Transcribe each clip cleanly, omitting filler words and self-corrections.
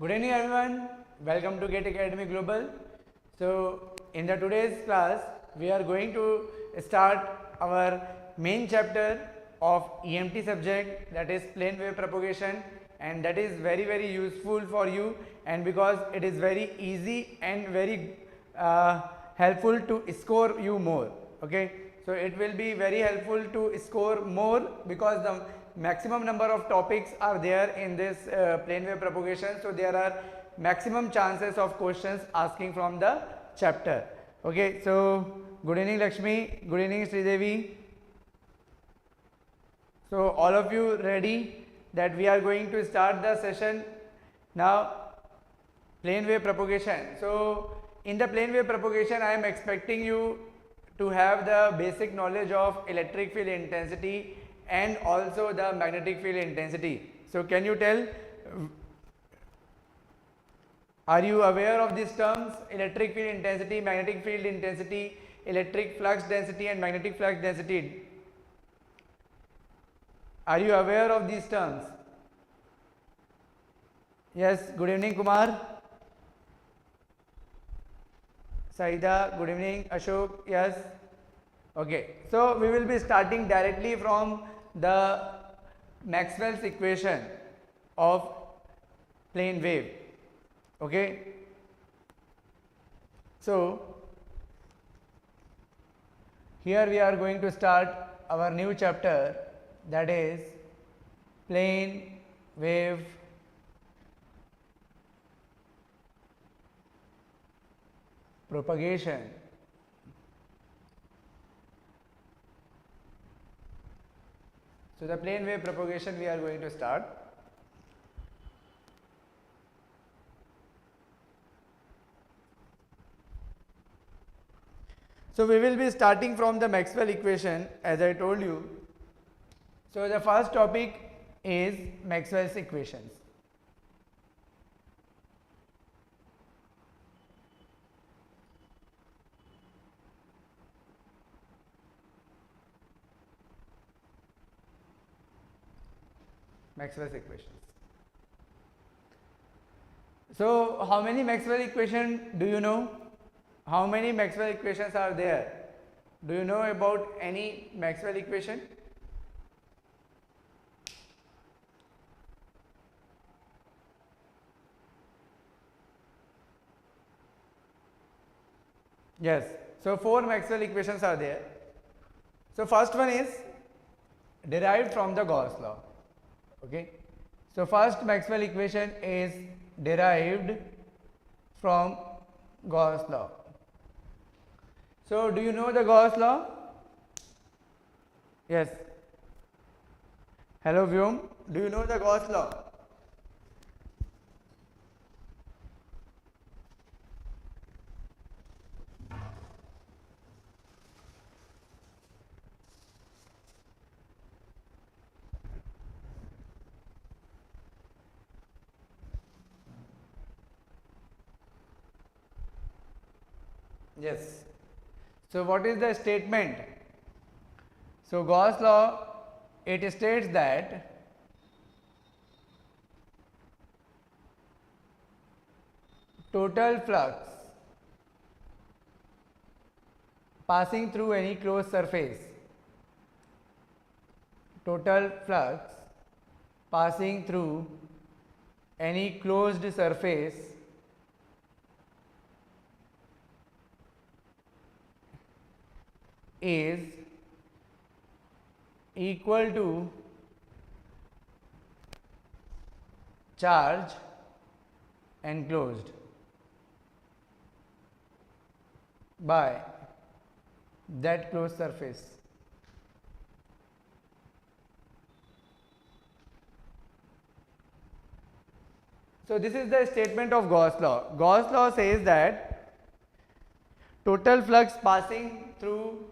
Good evening everyone, welcome to GATE Academy Global. So in the today's class we are going to start our main chapter of EMT subject, that is plane wave propagation, and that is very useful for you, and because it is very easy and very helpful to score you more. Okay, so it will be very helpful to score more because the maximum number of topics are there in this plane wave propagation, so there are maximum chances of questions asking from the chapter. Okay, so good evening Lakshmi, good evening Sridevi. So all of you ready that we are going to start the session now? Plane wave propagation. So in the plane wave propagation I am expecting you to have the basic knowledge of electric field intensity and also the magnetic field intensity. So can you tell, are you aware of these terms? Electric field intensity, magnetic field intensity, electric flux density and magnetic flux density. Are you aware of these terms? Yes, good evening Kumar. Saida, good evening. Ashok, yes. Okay, so we will be starting directly from the Maxwell's equation of plane wave. Okay, so here we are going to start our new chapter, that is plane wave propagation. So the plane wave propagation we are going to start. So we will be starting from the Maxwell equation, as I told you. So the first topic is Maxwell's equations. Maxwell's equations. So how many Maxwell equations do you know? How many Maxwell equations are there? Do you know about any Maxwell equation? Yes, so 4 Maxwell equations are there. So first one is derived from the Gauss law. Okay, so first Maxwell equation is derived from Gauss law. So do you know the Gauss law? Yes. Hello Vyom, do you know the Gauss law? Yes. So what is the statement? So Gauss law, it states that total flux passing through any closed surface, total flux passing through any closed surface is equal to charge enclosed by that closed surface. So this is the statement of Gauss law. Gauss law says that total flux passing through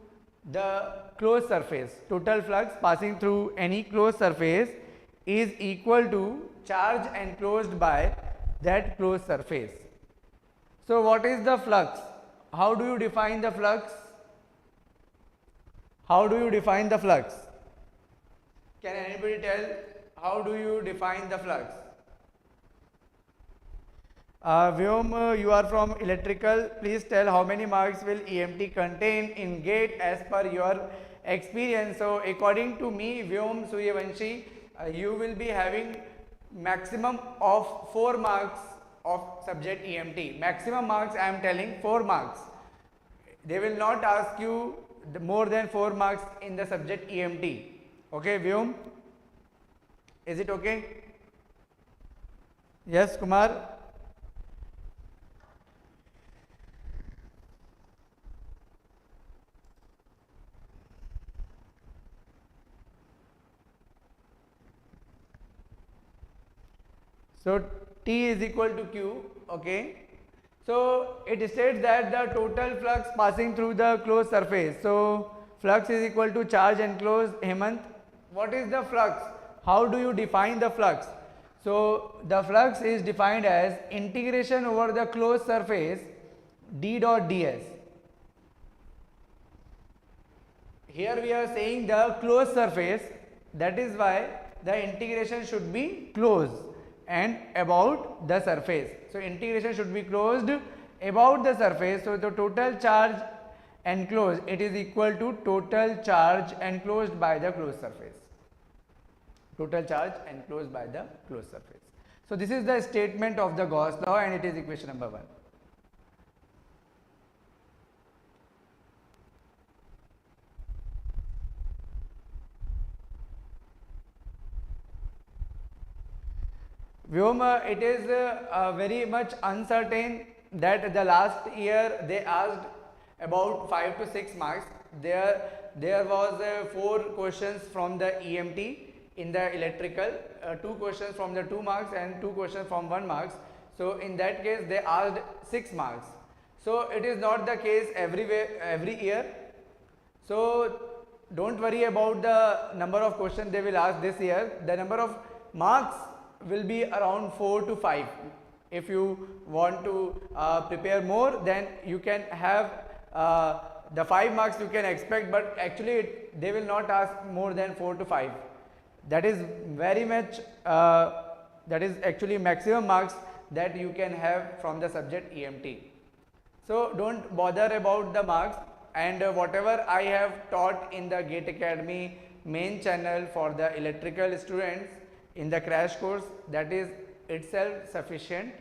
the closed surface, total flux passing through any closed surface is equal to charge enclosed by that closed surface. So what is the flux? How do you define the flux? How do you define the flux? Can anybody tell how do you define the flux? Vyom, you are from electrical. Please tell how many marks will EMT contain in GATE as per your experience. So according to me, Vyom Suryavanshi, you will be having maximum of 4 marks of subject EMT. Maximum marks I am telling 4 marks. They will not ask you more than 4 marks in the subject EMT. Okay, Vyom? Is it okay? Yes, Kumar? So T is equal to Q, okay. So it states that the total flux passing through the closed surface. So flux is equal to charge enclosed. Hemant, what is the flux? How do you define the flux? So the flux is defined as integration over the closed surface d dot ds. Here we are saying the closed surface, that is why the integration should be closed and about the surface. So integration should be closed about the surface. So the total charge enclosed, it is equal to total charge enclosed by the closed surface. Total charge enclosed by the closed surface. So this is the statement of the Gauss law and it is equation number 1. Vyoma, it is very much uncertain that the last year they asked about 5 to 6 marks. There was 4 questions from the EMT in the electrical, 2 questions from the 2 marks and 2 questions from 1 marks. So in that case they asked 6 marks. So it is not the case every year. So don't worry about the number of questions they will ask this year. The number of marks will be around 4 to 5. If you want to prepare more, then you can have the 5 marks you can expect, but actually they will not ask more than 4 to 5. That is very much, that is actually maximum marks that you can have from the subject EMT. So don't bother about the marks, and whatever I have taught in the GATE Academy main channel for the electrical students in the crash course, that is itself sufficient.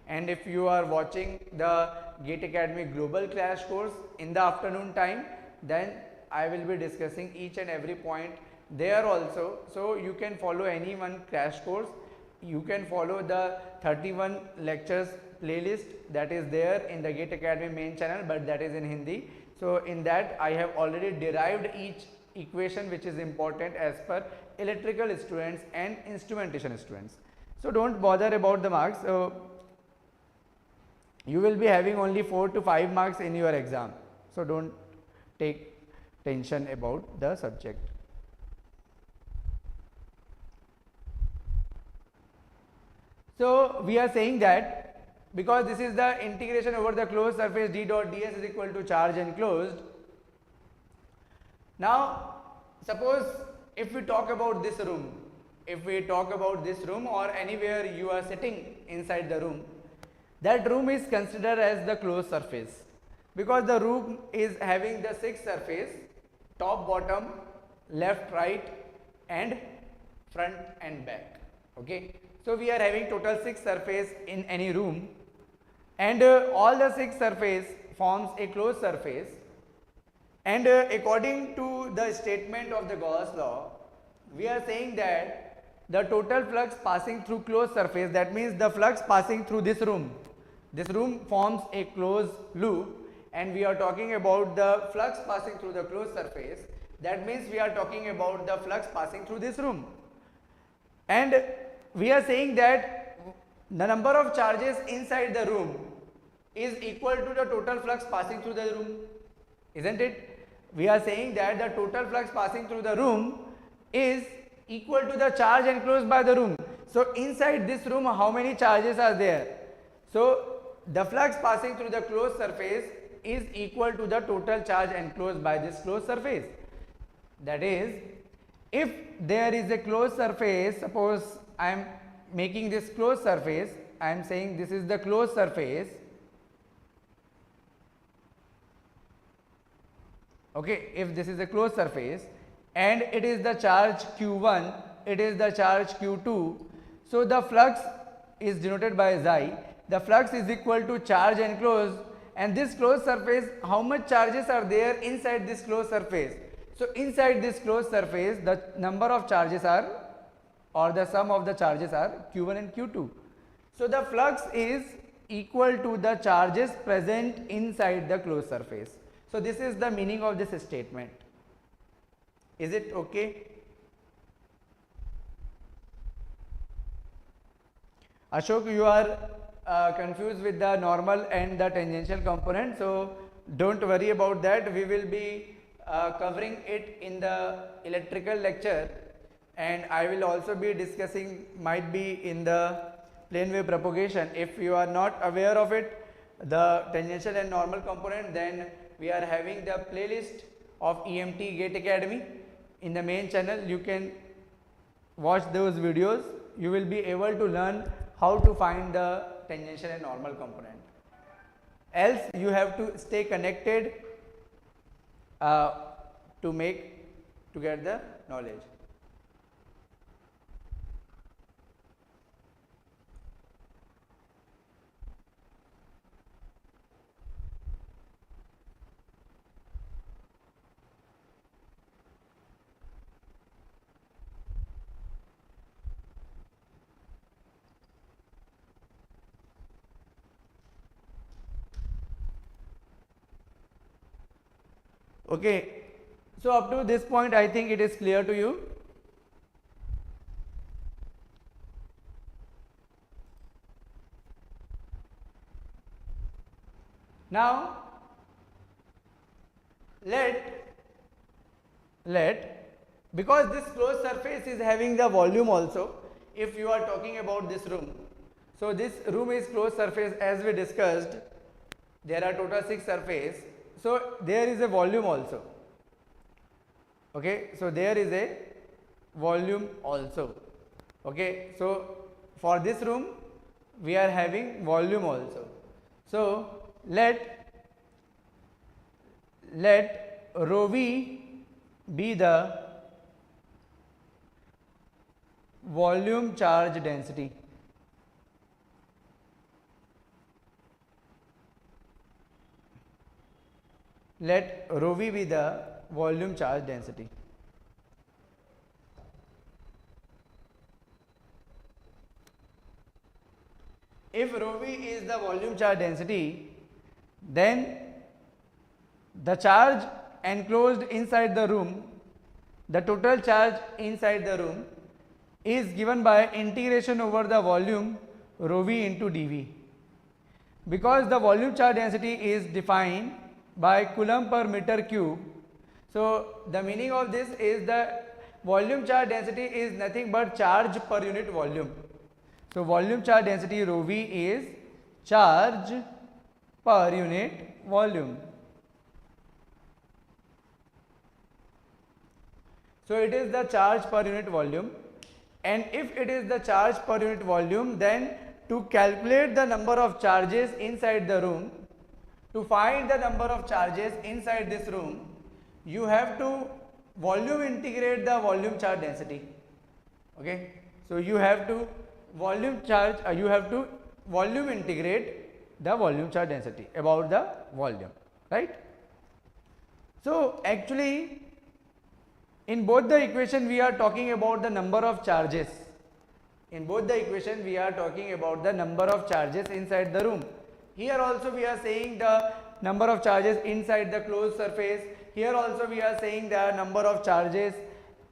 And if you are watching the GATE Academy global crash course in the afternoon time, then I will be discussing each and every point there also. So you can follow any one crash course. You can follow the 31 lectures playlist that is there in the GATE Academy main channel, but that is in Hindi. So in that I have already derived each equation which is important as per electrical students and instrumentation students. So don't bother about the marks. So you will be having only 4 to 5 marks in your exam. So don't take tension about the subject. So we are saying that because this is the integration over the closed surface d dot ds is equal to charge enclosed. Now suppose if we talk about this room, or anywhere you are sitting inside the room, that room is considered as the closed surface because the room is having the 6 surface, top, bottom, left, right and front and back. Okay, so we are having total 6 surface in any room, and all the 6 surface forms a closed surface. And according to the statement of the Gauss law, we are saying that the total flux passing through closed surface, that means the flux passing through this room forms a closed loop, and we are talking about the flux passing through the closed surface, that means we are talking about the flux passing through this room. And we are saying that the number of charges inside the room is equal to the total flux passing through the room, isn't it? We are saying that the total flux passing through the room is equal to the charge enclosed by the room. So inside this room, how many charges are there? So the flux passing through the closed surface is equal to the total charge enclosed by this closed surface. That is, if there is a closed surface, suppose I am making this closed surface I am saying this is the closed surface, okay, if this is a closed surface and it is the charge q1, it is the charge q2, so the flux is denoted by xi. The flux is equal to charge enclosed, and this closed surface, how much charges are there inside this closed surface? So inside this closed surface, the number of charges are, or the sum of the charges are q1 and q2. So the flux is equal to the charges present inside the closed surface. So this is the meaning of this statement. Is it okay? Ashok, you are confused with the normal and the tangential component, so don't worry about that. We will be covering it in the electrical lecture, and I will also be discussing, might be in the plane wave propagation. If you are not aware of it, the tangential and normal component, then we are having the playlist of EMT Gate Academy in the main channel. You can watch those videos. You will be able to learn how to find the tangential and normal component. Else you have to stay connected to get the knowledge. Okay, so up to this point I think it is clear to you. Now let because this closed surface is having the volume also, if you are talking about this room, so this room is closed surface as we discussed, there are total 6 surface, so there is a volume also, okay, so there is a volume also, okay, so for this room we are having volume also. So let rho v be the volume charge density. Let rho v be the volume charge density. If rho v is the volume charge density, then the charge enclosed inside the room, the total charge inside the room is given by integration over the volume rho v into dV. Because the volume charge density is defined by Coulomb per meter cube, so the meaning of this is the volume charge density is nothing but charge per unit volume. So volume charge density rho v is charge per unit volume. So it is the charge per unit volume, and if it is the charge per unit volume, then to calculate the number of charges inside the room, to find the number of charges inside this room, you have to volume integrate the volume charge density. Okay, so you have to volume integrate the volume charge density about the volume, right? So actually in both the equation we are talking about the number of charges. In both the equation we are talking about the number of charges inside the room. Here also we are saying the number of charges inside the closed surface. Here also we are saying the number of charges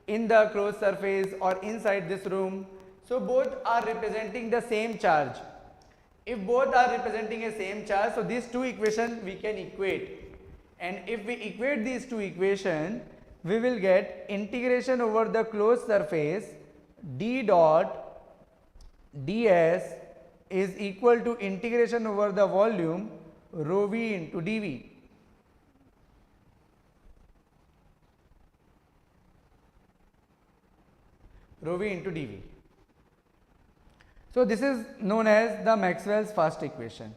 in the closed surface or inside this room. So both are representing the same charge. If both are representing a same charge, so these two equations we can equate. And if we equate these two equations, we will get integration over the closed surface d dot ds is equal to integration over the volume rho v into dv. Rho v into dv. So this is known as the Maxwell's first equation.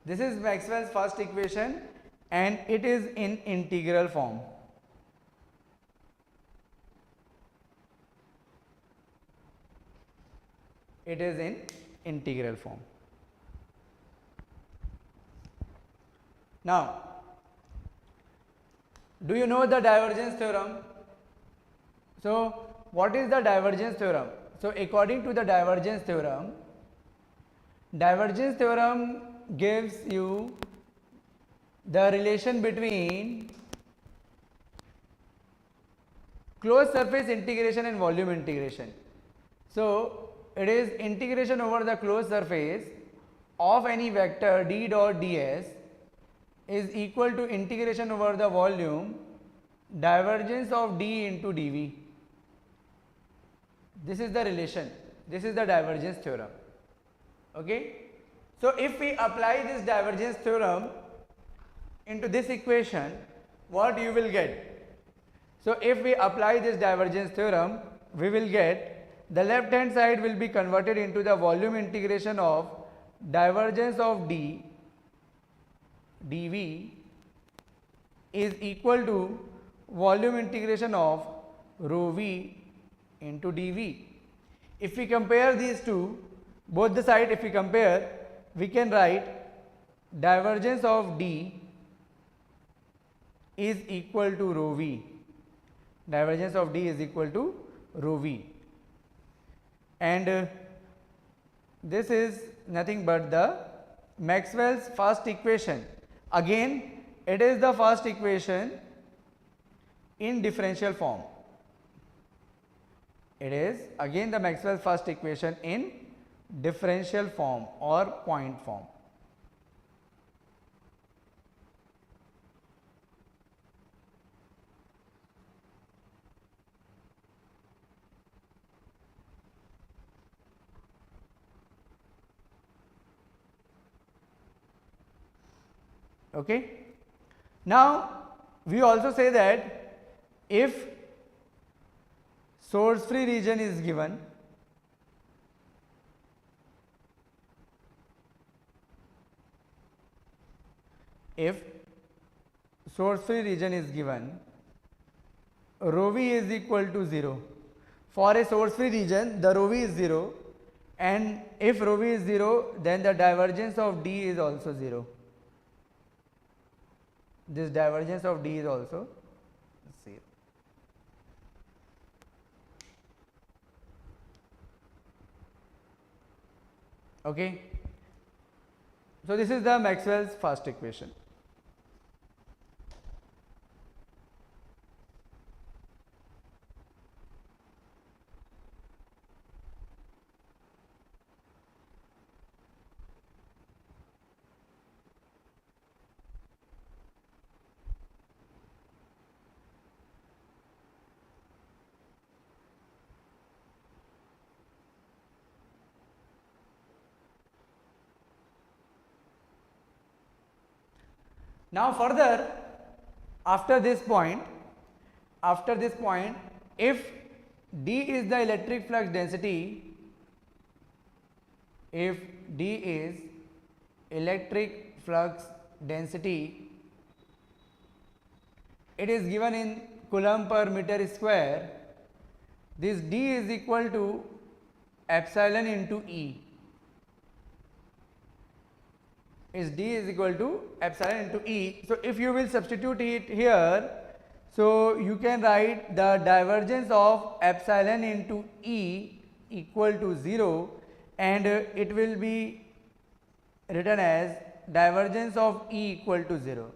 This is Maxwell's first equation and it is in integral form. It is in integral form. Now, do you know the divergence theorem? So, what is the divergence theorem? So, according to the divergence theorem gives you the relation between closed surface integration and volume integration. So, it is integration over the closed surface of any vector d dot ds is equal to integration over the volume divergence of d into dv. This is the relation. This is the divergence theorem. Okay. So, if we apply this divergence theorem into this equation, what you will get? So, if we apply this divergence theorem, we will get the left hand side will be converted into the volume integration of divergence of d dv is equal to volume integration of rho v into dv. If we compare these two, both the side, if we compare, we can write divergence of d is equal to rho v. Divergence of d is equal to rho v. And this is nothing but the Maxwell's first equation. Again, it is the first equation in differential form. It is again the Maxwell's first equation in differential form or point form. Okay. Now, we also say that if source free region is given, rho v is equal to 0. For a source free region, the rho v is 0, and if rho v is 0, then the divergence of d is also 0. This divergence of d is also 0. Okay. So, this is the Maxwell's first equation. Now further, after this point, if d is the electric flux density, it is given in coulomb per meter square. This d is equal to epsilon into E. D is equal to epsilon into E. So, if you will substitute it here, so you can write the divergence of epsilon into E equal to 0, and it will be written as divergence of E equal to 0.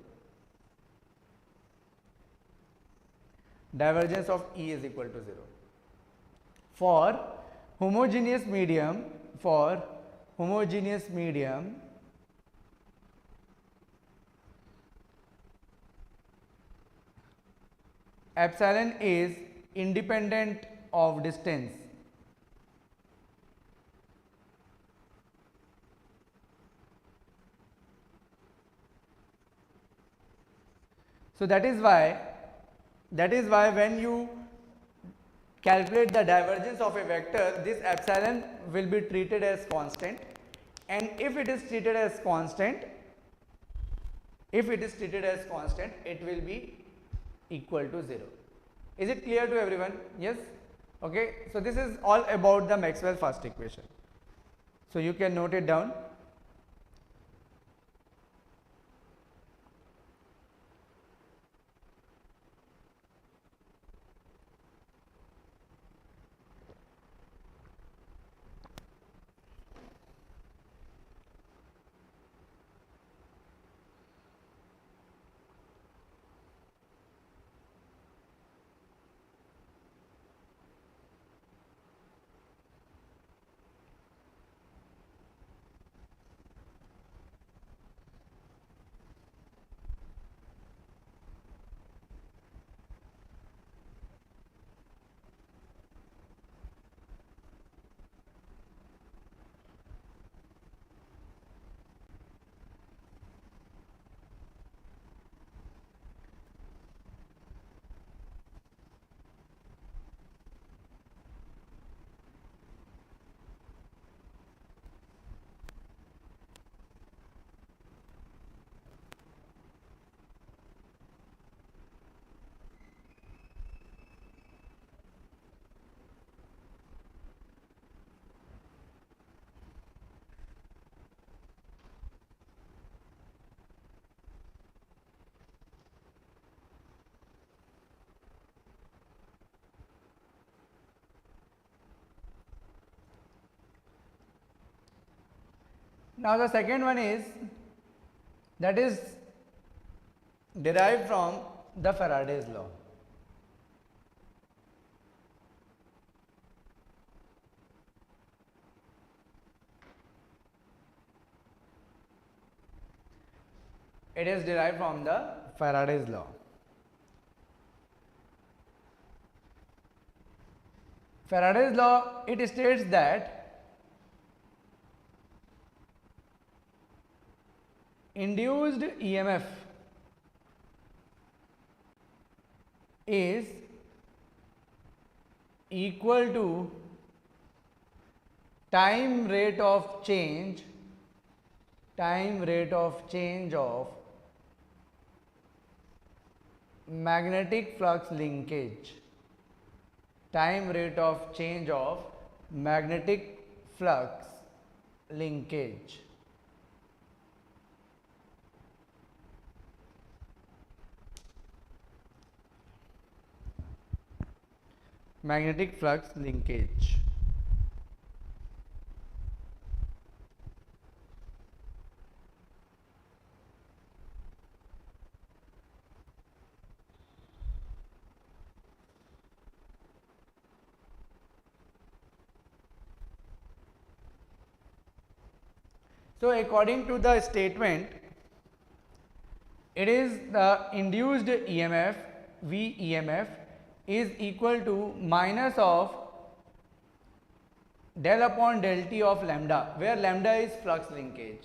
Divergence of E is equal to 0. For homogeneous medium, epsilon is independent of distance. So that is why when you calculate the divergence of a vector, this epsilon will be treated as constant, and if it is treated as constant, it will be equal to 0. Is it clear to everyone? Yes? Okay. So this is all about the Maxwell first equation. So you can note it down. Now the second one is derived from the Faraday's law. It is derived from the Faraday's law. Faraday's law, it states that induced EMF is equal to time rate of change of magnetic flux linkage. Time rate of change of magnetic flux linkage. Magnetic flux linkage. So according to the statement, it is the induced EMF VEMF is equal to minus of del upon del T of lambda, where lambda is flux linkage,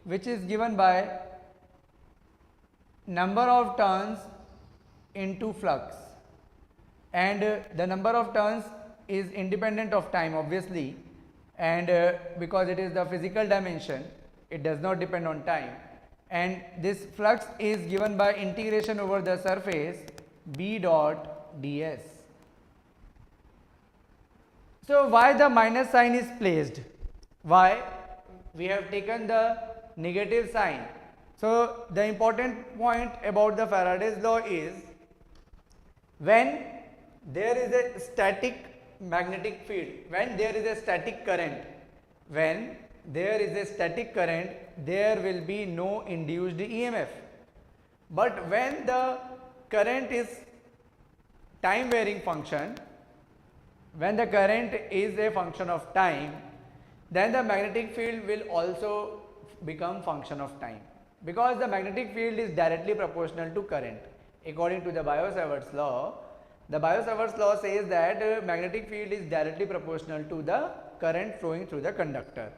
which is given by number of turns into flux, and the number of turns is independent of time obviously, and because it is the physical dimension, it does not depend on time, and this flux is given by integration over the surface B dot ds. So why the minus sign is placed? Why we have taken the negative sign? So the important point about the Faraday's law is, when there is a static magnetic field, when there is a static current, there will be no induced EMF. But when the current is time varying function, when the current is a function of time, then the magnetic field will also become function of time, because the magnetic field is directly proportional to current. According to the Biot-Savart's law, the Biot-Savart's law says that magnetic field is directly proportional to the current flowing through the conductor.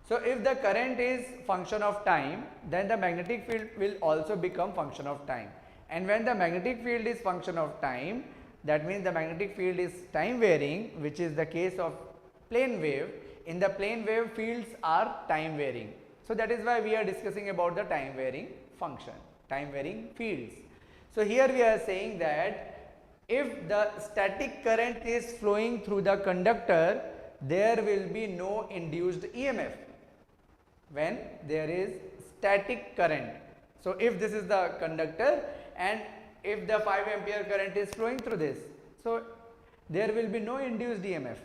So if the current is function of time, then the magnetic field will also become function of time. And when the magnetic field is function of time, that means the magnetic field is time varying, which is the case of plane wave. In the plane wave, fields are time varying. So that is why we are discussing about the time varying function, time varying fields. So here we are saying that if the static current is flowing through the conductor, there will be no induced EMF when there is static current. So if this is the conductor and if the 5 ampere current is flowing through this, so there will be no induced EMF.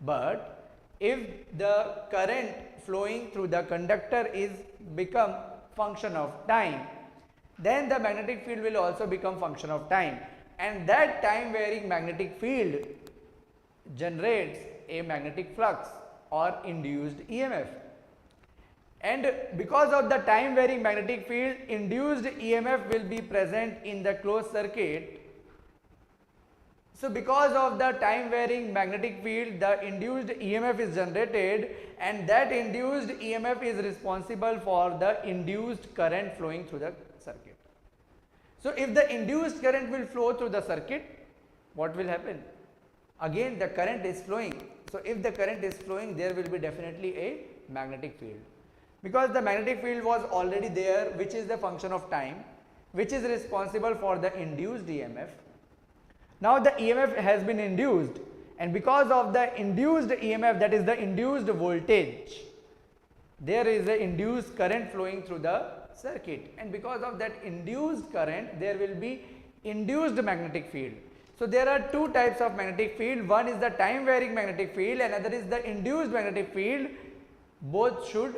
But if the current flowing through the conductor is become function of time, then the magnetic field will also become function of time, and that time varying magnetic field generates a magnetic flux or induced EMF. And because of the time varying magnetic field, induced EMF will be present in the closed circuit. So because of the time varying magnetic field, the induced EMF is generated, and that induced EMF is responsible for the induced current flowing through the circuit. So if the induced current will flow through the circuit, what will happen? Again the current is flowing. So if the current is flowing, there will be definitely a magnetic field, because the magnetic field was already there, which is the function of time, which is responsible for the induced EMF. Now the EMF has been induced, and because of the induced EMF, that is the induced voltage, there is an induced current flowing through the circuit, and because of that induced current, there will be induced magnetic field. So there are two types of magnetic field. One is the time varying magnetic field, and another is the induced magnetic field. Both should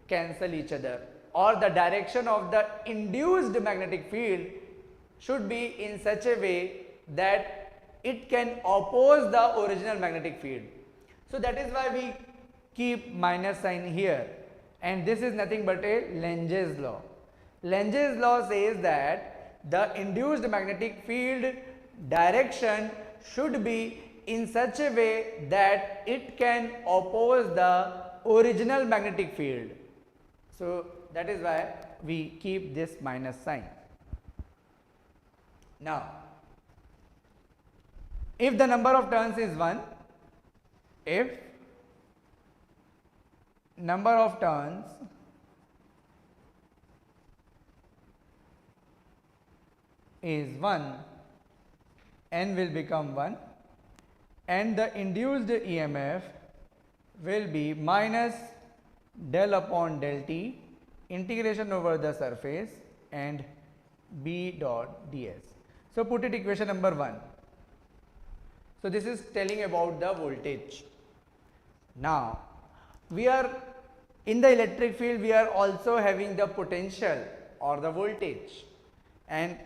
cancel each other, or the direction of the induced magnetic field should be in such a way that it can oppose the original magnetic field. So that is why we keep minus sign here, and this is nothing but a Lenge's law. Lenge's law says that the induced magnetic field direction should be in such a way that it can oppose the original magnetic field. So that is why we keep this minus sign. Now, if the number of turns is 1, if number of turns is 1, n will become 1, and the induced EMF will be minus del upon del t integration over the surface and B dot ds. So put it equation number 1. So this is telling about the voltage. Now we are in the electric field, we are also having the potential or the voltage, and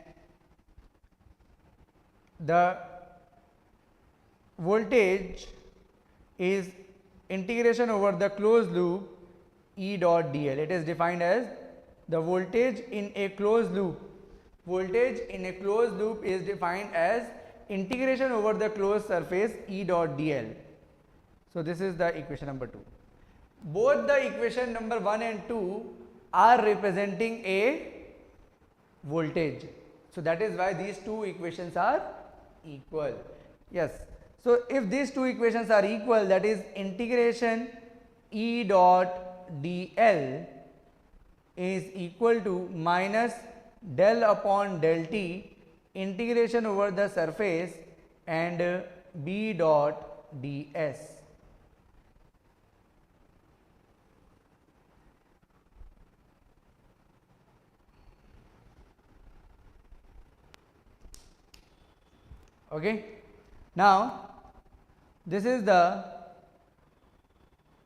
the voltage is integration over the closed loop E dot dl. It is defined as the voltage in a closed loop. Voltage in a closed loop is defined as integration over the closed surface E dot dl. So this is the equation number 2. Both the equation number 1 and 2 are representing a voltage. So that is why these two equations are equal. Yes. So if these two equations are equal, that is integration E dot dl is equal to minus del upon del t integration over the surface and B dot ds. Okay. Now this is the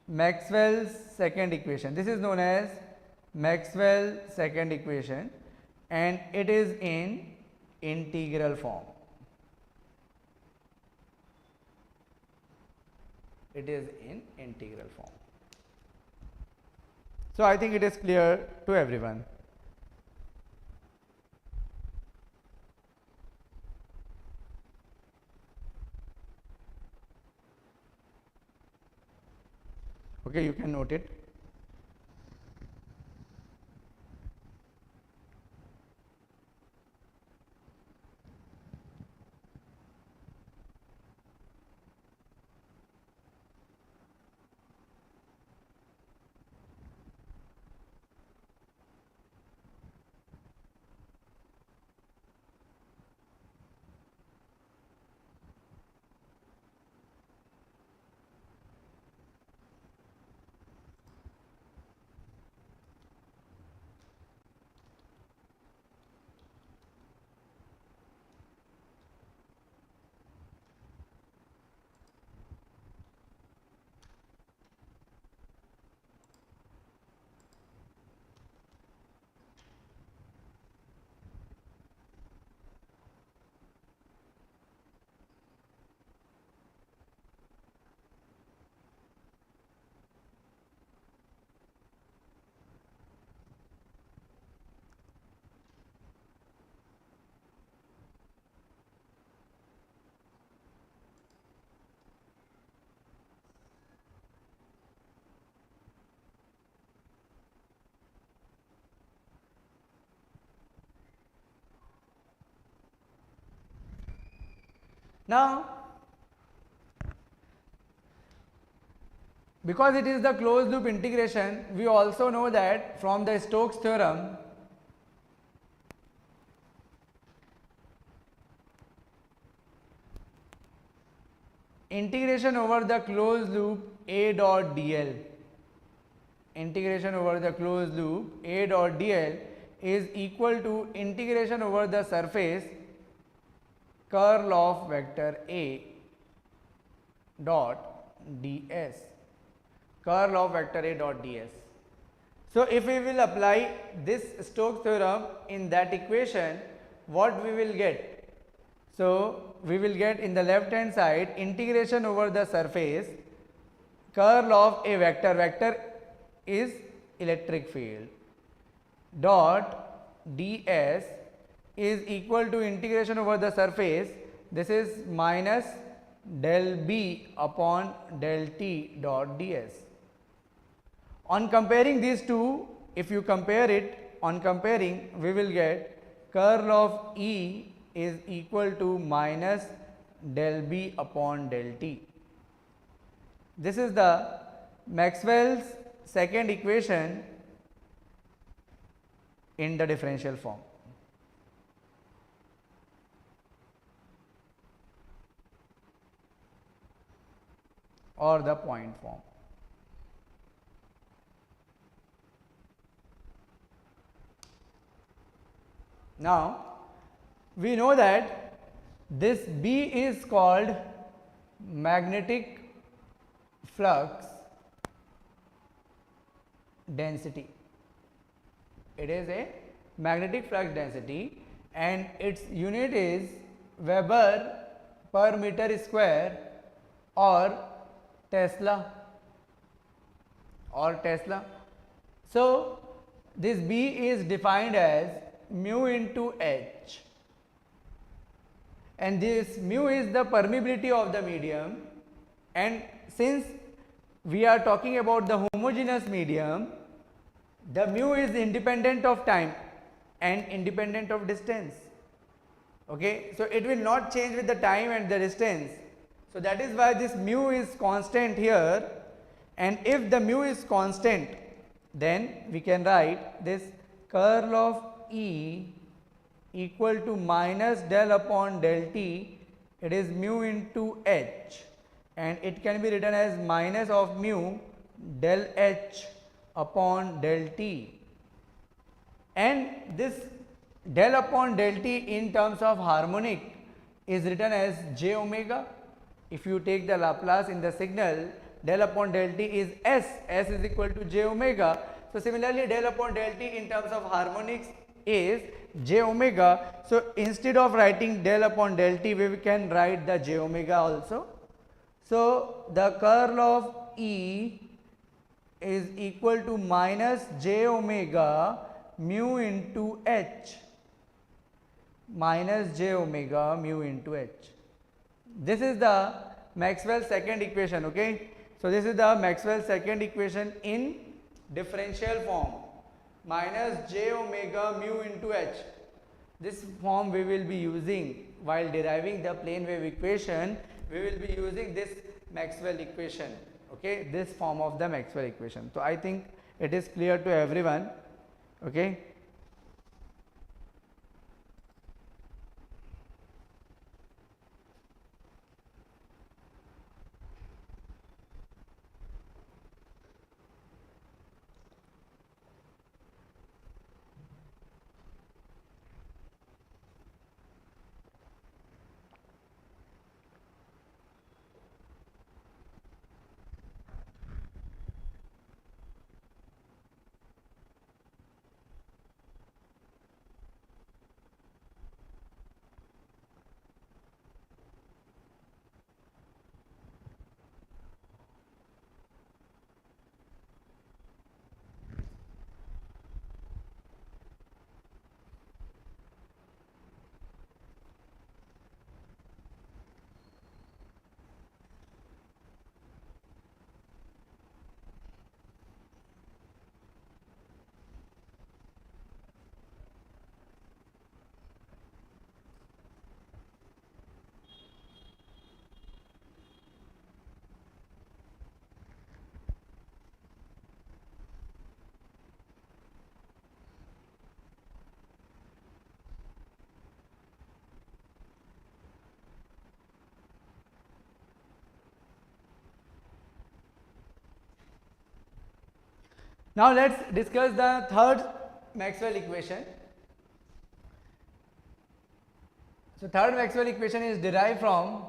Maxwell's second equation. This is known as Maxwell's second equation, and it is in integral form. It is in integral form. So I think it is clear to everyone. Okay, you can note it. Now, because it is the closed loop integration, we also know that from the Stokes theorem, integration over the closed loop A dot dl, integration over the closed loop A dot dl is equal to integration over the surface curl of vector A dot ds, curl of vector A dot ds. So, if we will apply this Stokes theorem in that equation, what we will get? So, we will get in the left hand side integration over the surface curl of a vector, vector is electric field, dot ds is equal to integration over the surface, this is minus del B upon del T dot ds. On comparing these two, if you compare it, on comparing we will get curl of E is equal to minus del B upon del T. This is the Maxwell's second equation in the differential form. Or the point form. Now, we know that this B is called magnetic flux density. It is a magnetic flux density and its unit is Weber per meter square or Tesla. So, this B is defined as mu into H, and this mu is the permeability of the medium, and since we are talking about the homogeneous medium, the mu is independent of time and independent of distance. Okay, so it will not change with the time and the distance. So that is why this mu is constant here, and if the mu is constant, then we can write this curl of E equal to minus del upon del T, it is mu into H, and it can be written as minus of mu del H upon del T, and this del upon del T in terms of harmonic is written as j omega. If you take the Laplace in the signal, del upon del T is s is equal to j omega. So similarly, del upon del T in terms of harmonics is j omega. So instead of writing del upon del T, we can write the j omega also. So the curl of E is equal to minus j omega mu into H, minus j omega mu into H. This is the Maxwell's second equation. Okay, so this is the Maxwell's second equation in differential form, minus j omega mu into H. This form we will be using while deriving the plane wave equation. We will be using this Maxwell equation. Okay, this form of the Maxwell equation. So I think it is clear to everyone. Okay. Now let's discuss the third Maxwell equation. So third Maxwell equation is derived from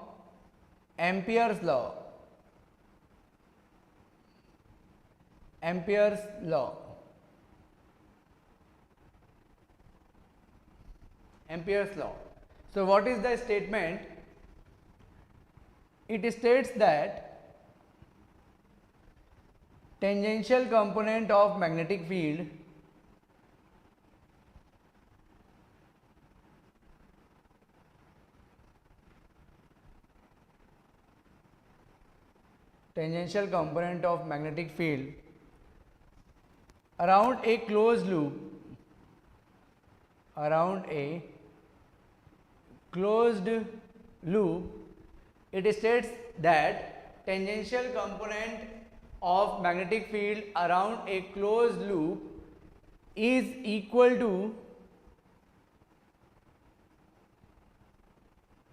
Ampere's law. Ampere's law. Ampere's law. So what is the statement? It states that tangential component of magnetic field around a closed loop, it states that tangential component of magnetic field around a closed loop is equal to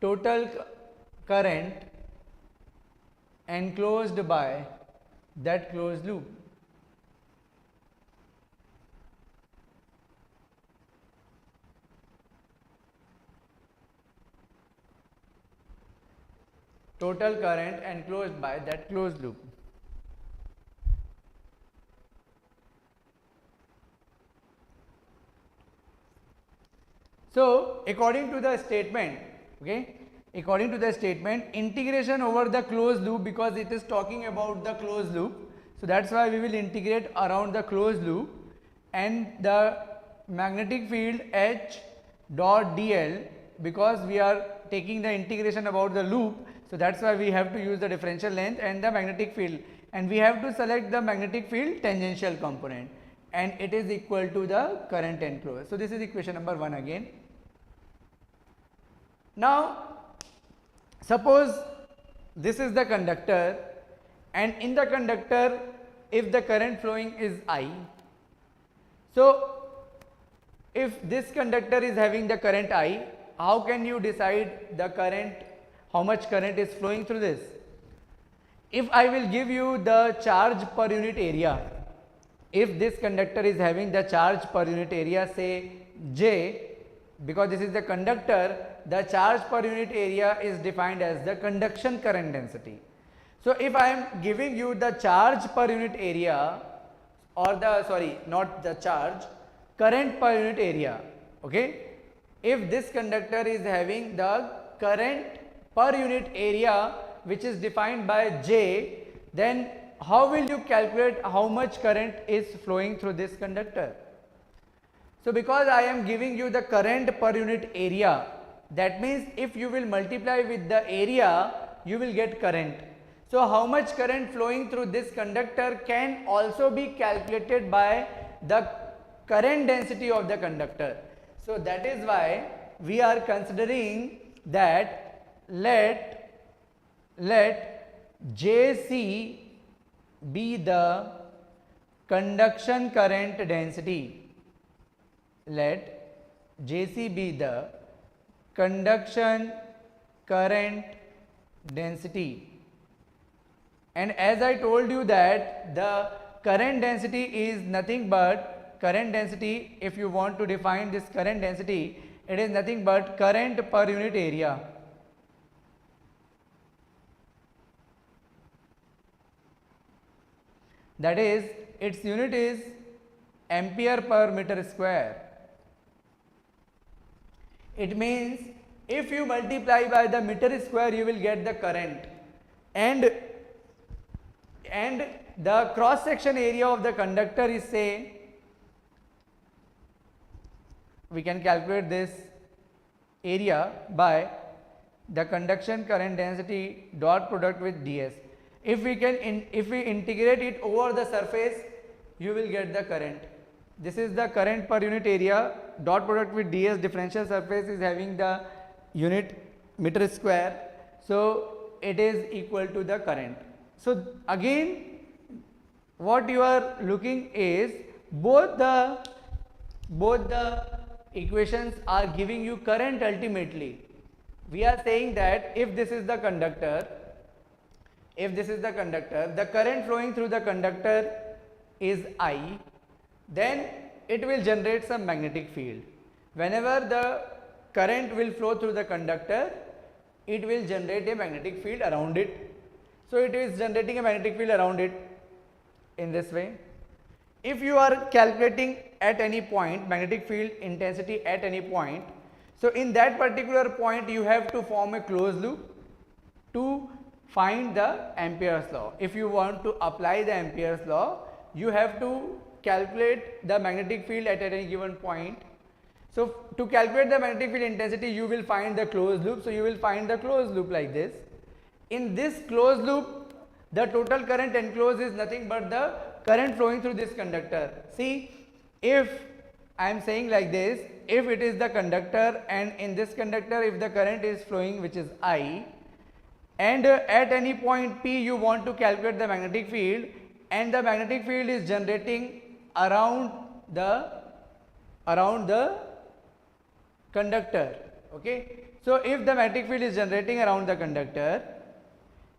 total current enclosed by that closed loop. Total current enclosed by that closed loop. So according to the statement, integration over the closed loop, because it is talking about the closed loop, so that's why we will integrate around the closed loop, and the magnetic field H dot dl, because we are taking the integration about the loop, so that's why we have to use the differential length and the magnetic field, and we have to select the magnetic field tangential component, and it is equal to the current enclosed. So this is equation number 1 again. Now suppose this is the conductor, and in the conductor if the current flowing is I, so if this conductor is having the current I, how can you decide the current, how much current is flowing through this? If I will give you the charge per unit area, if this conductor is having the charge per unit area, say J, because this is the conductor, the charge per unit area is defined as the conduction current density. So if I am giving you the charge per unit area, or the, sorry, not the charge, current per unit area, okay, if this conductor is having the current per unit area which is defined by J, then how will you calculate how much current is flowing through this conductor? So because I am giving you the current per unit area, that means if you will multiply with the area, you will get current. So how much current flowing through this conductor can also be calculated by the current density of the conductor. So that is why we are considering that let Jc be the conduction current density. Let Jc be the conduction current density. And as I told you that the current density is nothing but current density, if you want to define this current density, it is nothing but current per unit area. That is, its unit is ampere per meter square. It means if you multiply by the meter square, you will get the current, and the cross section area of the conductor is, say, we can calculate this area by the conduction current density dot product with ds. If we integrate it over the surface, you will get the current. This is the current per unit area, dot product with ds, differential surface is having the unit meter square, so it is equal to the current. So again, what you are looking is both the equations are giving you current ultimately. We are saying that if this is the conductor, the current flowing through the conductor is I, then it will generate some magnetic field. Whenever the current will flow through the conductor, it will generate a magnetic field around it. So it is generating a magnetic field around it in this way. If you are calculating at any point magnetic field intensity at any point, so in that particular point you have to form a closed loop to find the Ampere's law. If you want to apply the Ampere's law, you have to calculate the magnetic field at any given point. So to calculate the magnetic field intensity, you will find the closed loop. So you will find the closed loop like this. In this closed loop, the total current enclosed is nothing but the current flowing through this conductor. See, if I am saying like this, if it is the conductor and in this conductor if the current is flowing which is I, and at any point P you want to calculate the magnetic field, and the magnetic field is generating around the conductor. Okay, so if the magnetic field is generating around the conductor,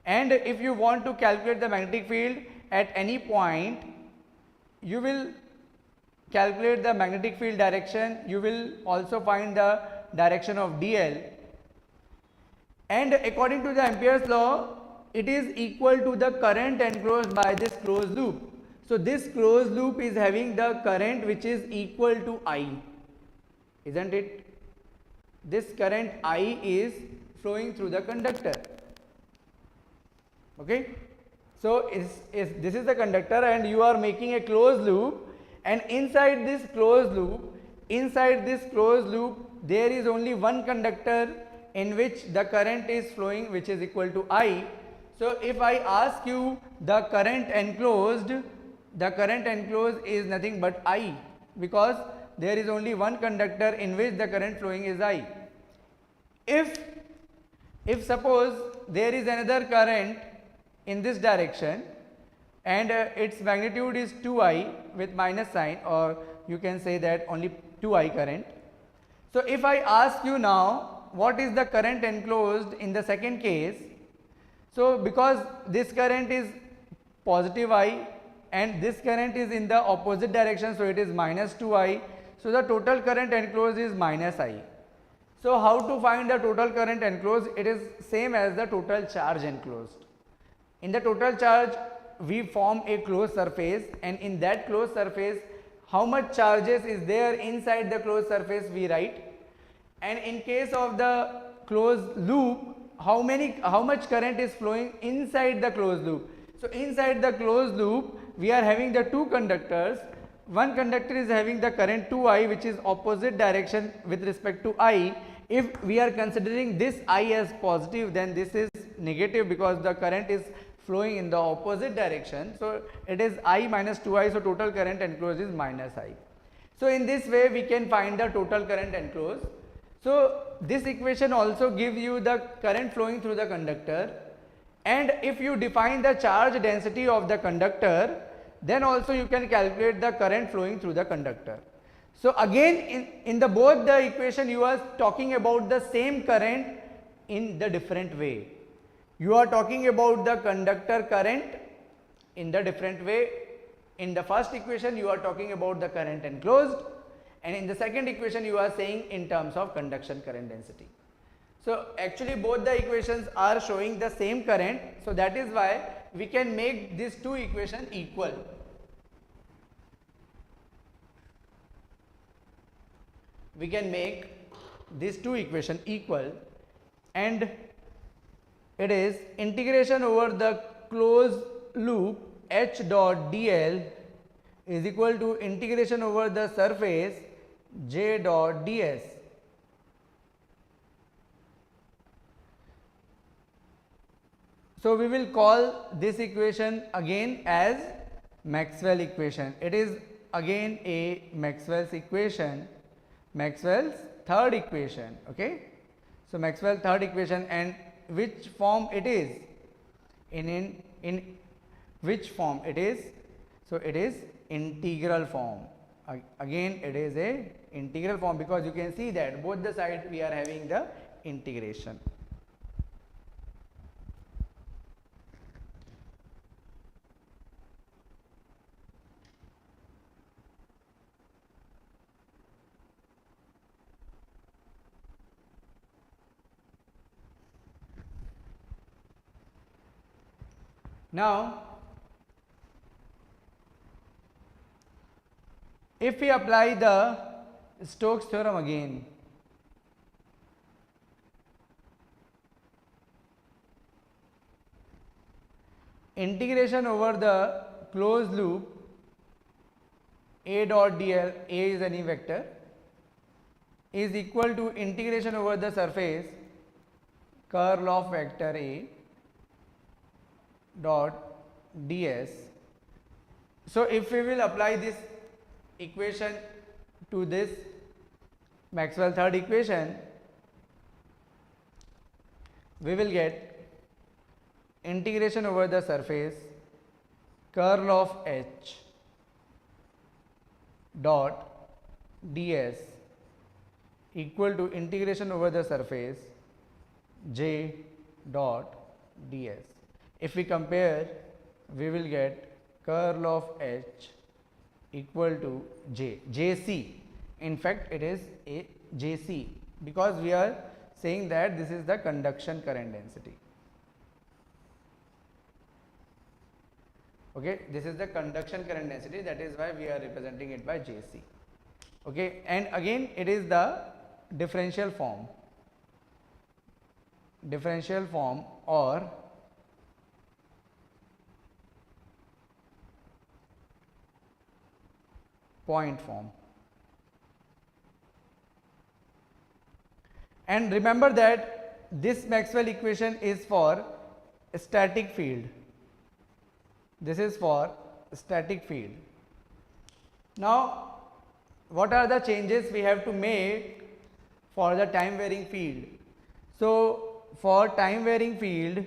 and if you want to calculate the magnetic field at any point, you will calculate the magnetic field direction, you will also find the direction of dl, and according to the Ampere's law, it is equal to the current enclosed by this closed loop. So this closed loop is having the current which is equal to I, isn't it? This current I is flowing through the conductor. Okay, so this is the conductor and you are making a closed loop, and inside this closed loop there is only one conductor in which the current is flowing which is equal to I. So if I ask you the current enclosed is nothing but I, because there is only one conductor in which the current flowing is I. If suppose there is another current in this direction and its magnitude is 2I with minus sign, or you can say that only 2I current. So if I ask you now what is the current enclosed in the second case, so because this current is positive I and this current is in the opposite direction, so it is minus 2I, so the total current enclosed is minus I. So how to find the total current enclosed? It is same as the total charge enclosed. In the total charge we form a closed surface, and in that closed surface how much charges is there inside the closed surface we write, and in case of the closed loop how much current is flowing inside the closed loop. So inside the closed loop we are having the two conductors. One conductor is having the current 2I which is opposite direction with respect to I. If we are considering this I as positive, then this is negative because the current is flowing in the opposite direction. So it is I minus 2I, so total current enclosed is minus I. So in this way we can find the total current enclosed. So this equation also gives you the current flowing through the conductor, and if you define the charge density of the conductor, then also you can calculate the current flowing through the conductor. So again in the both the equation you are talking about the same current in the different way. You are talking about the conductor current in the different way. In the first equation you are talking about the current enclosed, and in the second equation you are saying in terms of conduction current density. So actually both the equations are showing the same current, so that is why we can make these two equations equal. We can make these two equations equal, and it is integration over the closed loop H dot dl is equal to integration over the surface J dot ds. So we will call this equation again as Maxwell equation. It is again a Maxwell's equation, Maxwell's third equation. Okay, so Maxwell third equation, and which form it is? In which form it is? So it is integral form. Again it is a integral form because you can see that both the sides we are having the integration. Now if we apply the Stokes theorem again, integration over the closed loop A dot dl, A is any vector, is equal to integration over the surface curl of vector A dot ds. So if we will apply this equation to this Maxwell third equation, we will get integration over the surface curl of H dot ds equal to integration over the surface J dot ds. If we compare, we will get curl of H equal to Jc. In fact, it is a Jc because we are saying that this is the conduction current density. Okay, this is the conduction current density, that is why we are representing it by Jc. Okay, and again it is the differential form or point form. And remember that this Maxwell equation is for static field. This is for static field. Now what are the changes we have to make for the time varying field? So for time varying field,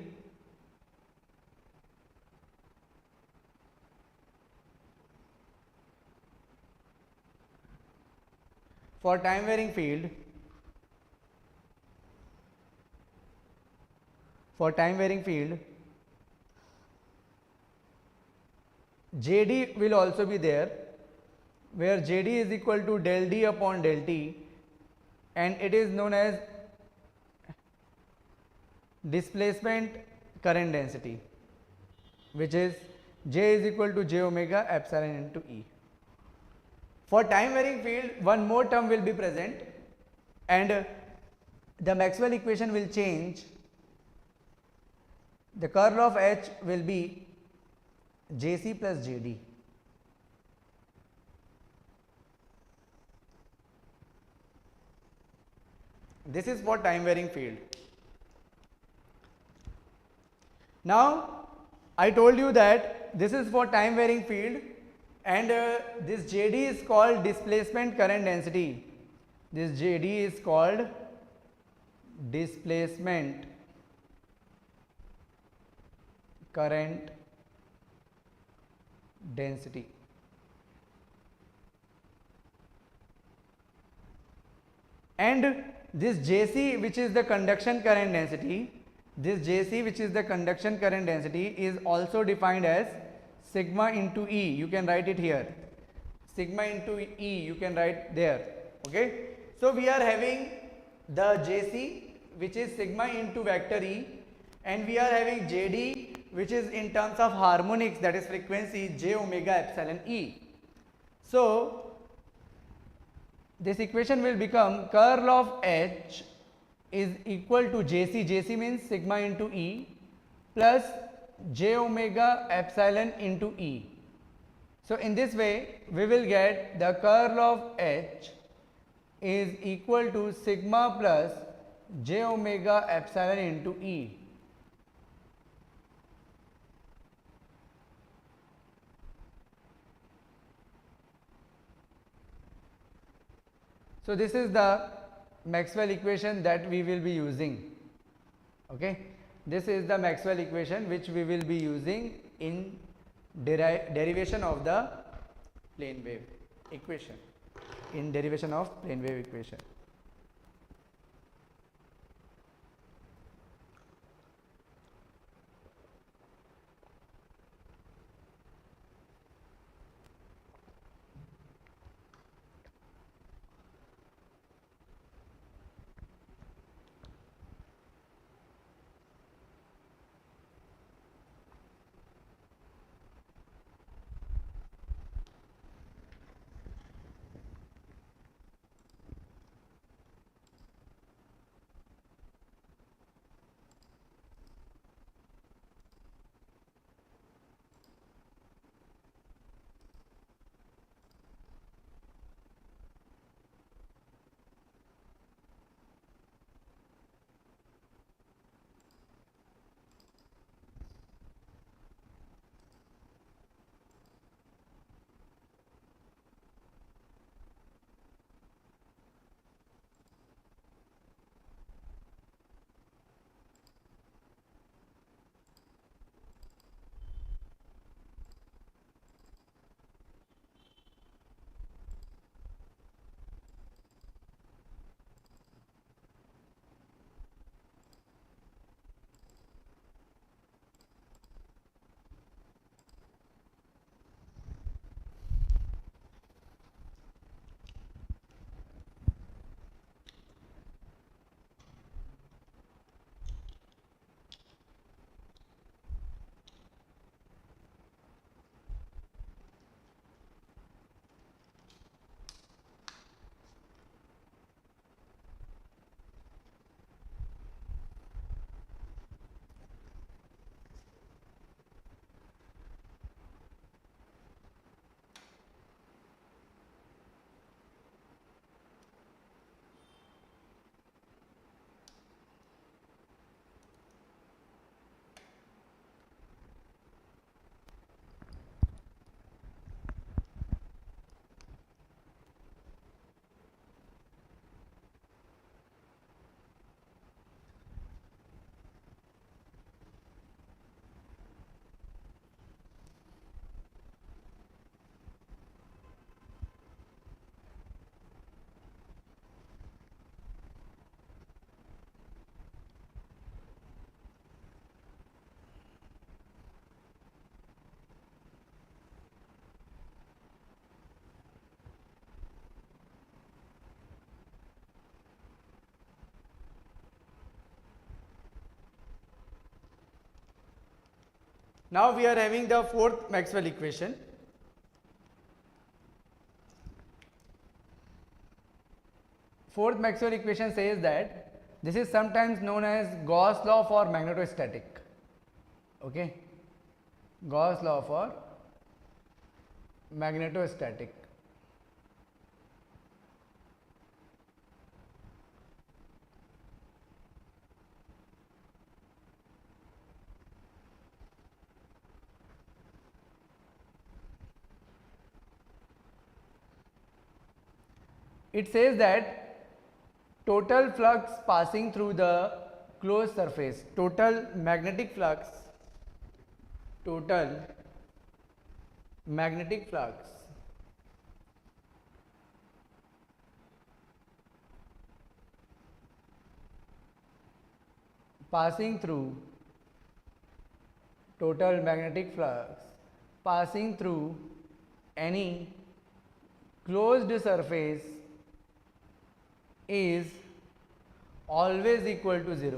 JD will also be there, where JD is equal to del D upon del T, and it is known as displacement current density, which is J is equal to J omega epsilon into E. For time varying field, one more term will be present and the Maxwell equation will change. The curl of H will be Jc plus Jd. This is for time varying field. Now I told you that this is for time varying field, and this Jd is called displacement current density. This Jd is called displacement current density. And this Jc, which is the conduction current density, is also defined as sigma into E. You can write it here. Sigma into E, you can write there. Okay. So we are having the Jc, which is sigma into vector E, and we are having Jd, which is in terms of harmonics, that is frequency, J omega epsilon E. So this equation will become curl of H is equal to Jc. Jc means sigma into E plus J omega epsilon into E. So in this way we will get the curl of H is equal to sigma plus J omega epsilon into E. So this is the Maxwell equation that we will be using. Okay, this is the Maxwell equation which we will be using in derivation of the plane wave equation. Now we are having the fourth Maxwell equation. Fourth Maxwell equation says that this is sometimes known as Gauss law for magnetostatic. Okay, Gauss law for magnetostatic. It says that total flux passing through the closed surface, total magnetic flux passing through any closed surface is always equal to 0.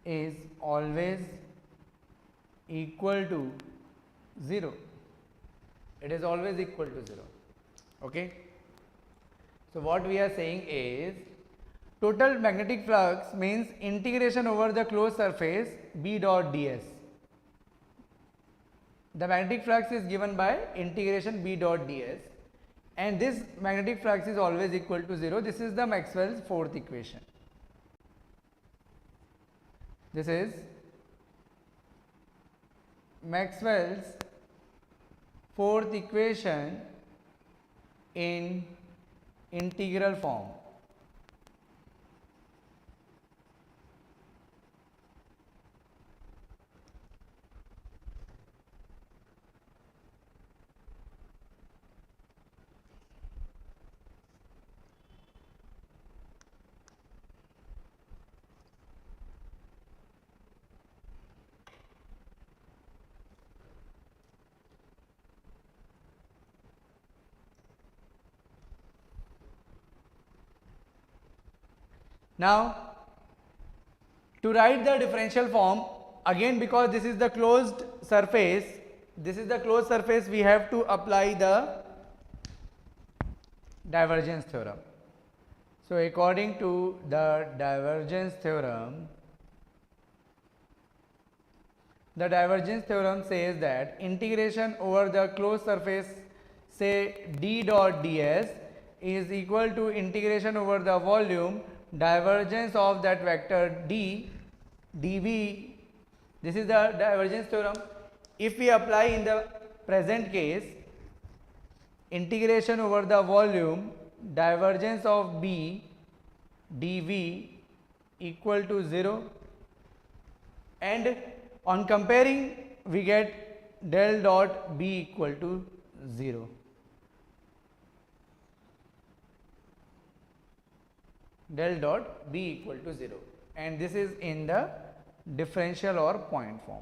Is always equal to 0. It is always equal to 0. Okay. So what we are saying is total magnetic flux means integration over the closed surface B dot ds. The magnetic flux is given by integration B dot ds, and this magnetic flux is always equal to 0. This is the Maxwell's fourth equation. This is Maxwell's fourth equation in integral form. Now, to write the differential form, again because this is the closed surface, we have to apply the divergence theorem. So, according to the divergence theorem says that integration over the closed surface, say d dot ds, is equal to integration over the volume divergence of that vector d dv. This is the divergence theorem. If we apply in the present case, integration over the volume divergence of b dv equal to 0, and on comparing we get del dot b equal to 0. Del dot b equal to 0, and this is in the differential or point form.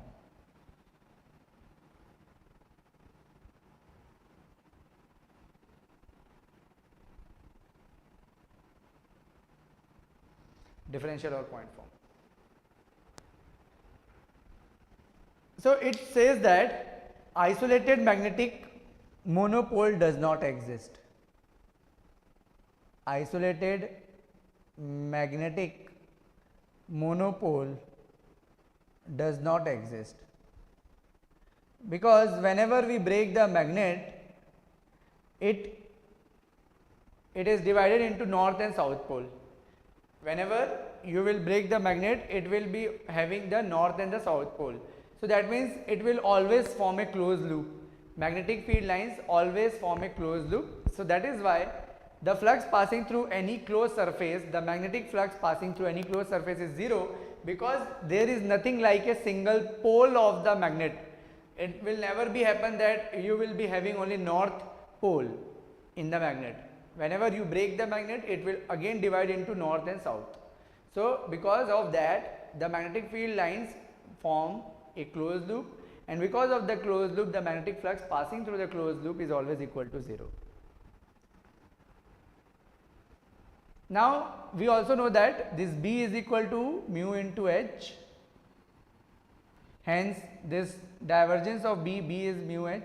Differential or point form. So it says that isolated magnetic monopole does not exist. Isolated magnetic monopole does not exist, because whenever we break the magnet, it is divided into north and south pole. Whenever you will break the magnet, it will be having the north and the south pole. So that means it will always form a closed loop. Magnetic field lines always form a closed loop. So that is why the flux passing through any closed surface, the magnetic flux passing through any closed surface is 0, because there is nothing like a single pole of the magnet. It will never be happen that you will be having only north pole in the magnet. Whenever you break the magnet, it will again divide into north and south. So because of that, the magnetic field lines form a closed loop, and because of the closed loop, the magnetic flux passing through the closed loop is always equal to 0. Now we also know that this B is equal to mu into H. Hence this divergence of B is mu h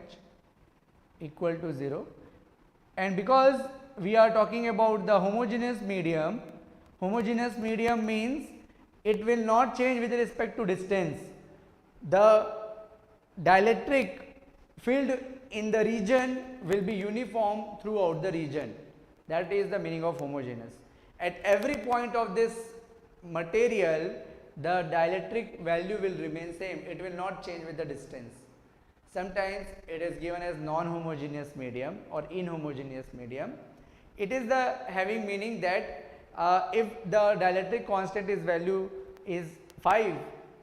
equal to 0. And because we are talking about the homogeneous medium means it will not change with respect to distance. The dielectric field in the region will be uniform throughout the region. That is the meaning of homogeneous. At every point of this material, the dielectric value will remain same. It will not change with the distance. Sometimes it is given as non-homogeneous medium or inhomogeneous medium. It is the having meaning that if the dielectric constant is value is 5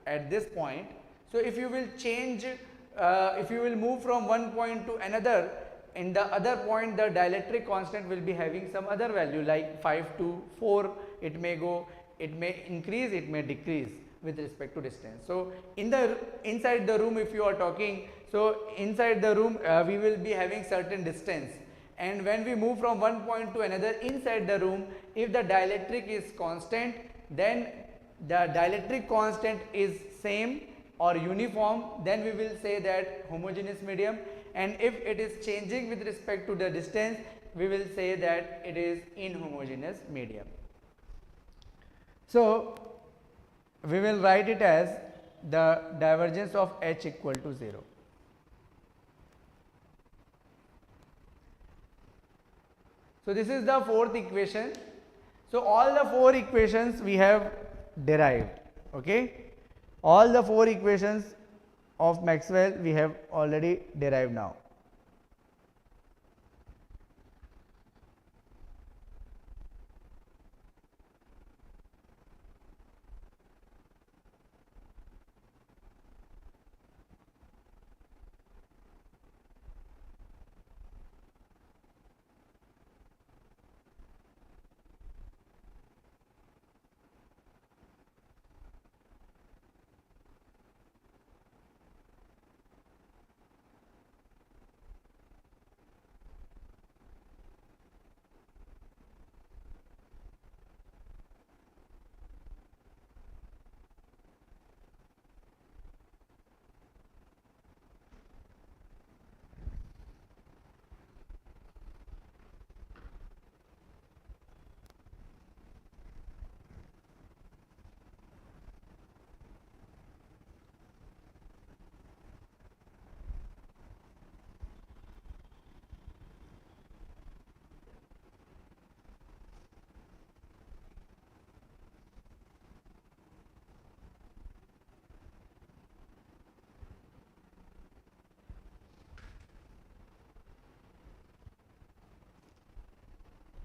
at this point, so if you will change, if you will move from one point to another, in the other point the dielectric constant will be having some other value like 5 to 4, it may go, it may increase, it may decrease with respect to distance. So inside the room, if you are talking, so inside the room we will be having certain distance, and when we move from one point to another inside the room, if the dielectric is constant, then the dielectric constant is same or uniform, then we will say that homogeneous medium, and if it is changing with respect to the distance, we will say that it is inhomogeneous medium. So we will write it as the divergence of H equal to 0. So this is the fourth equation. So all the four equations we have derived, okay? All the four equations of Maxwell we have already derived now.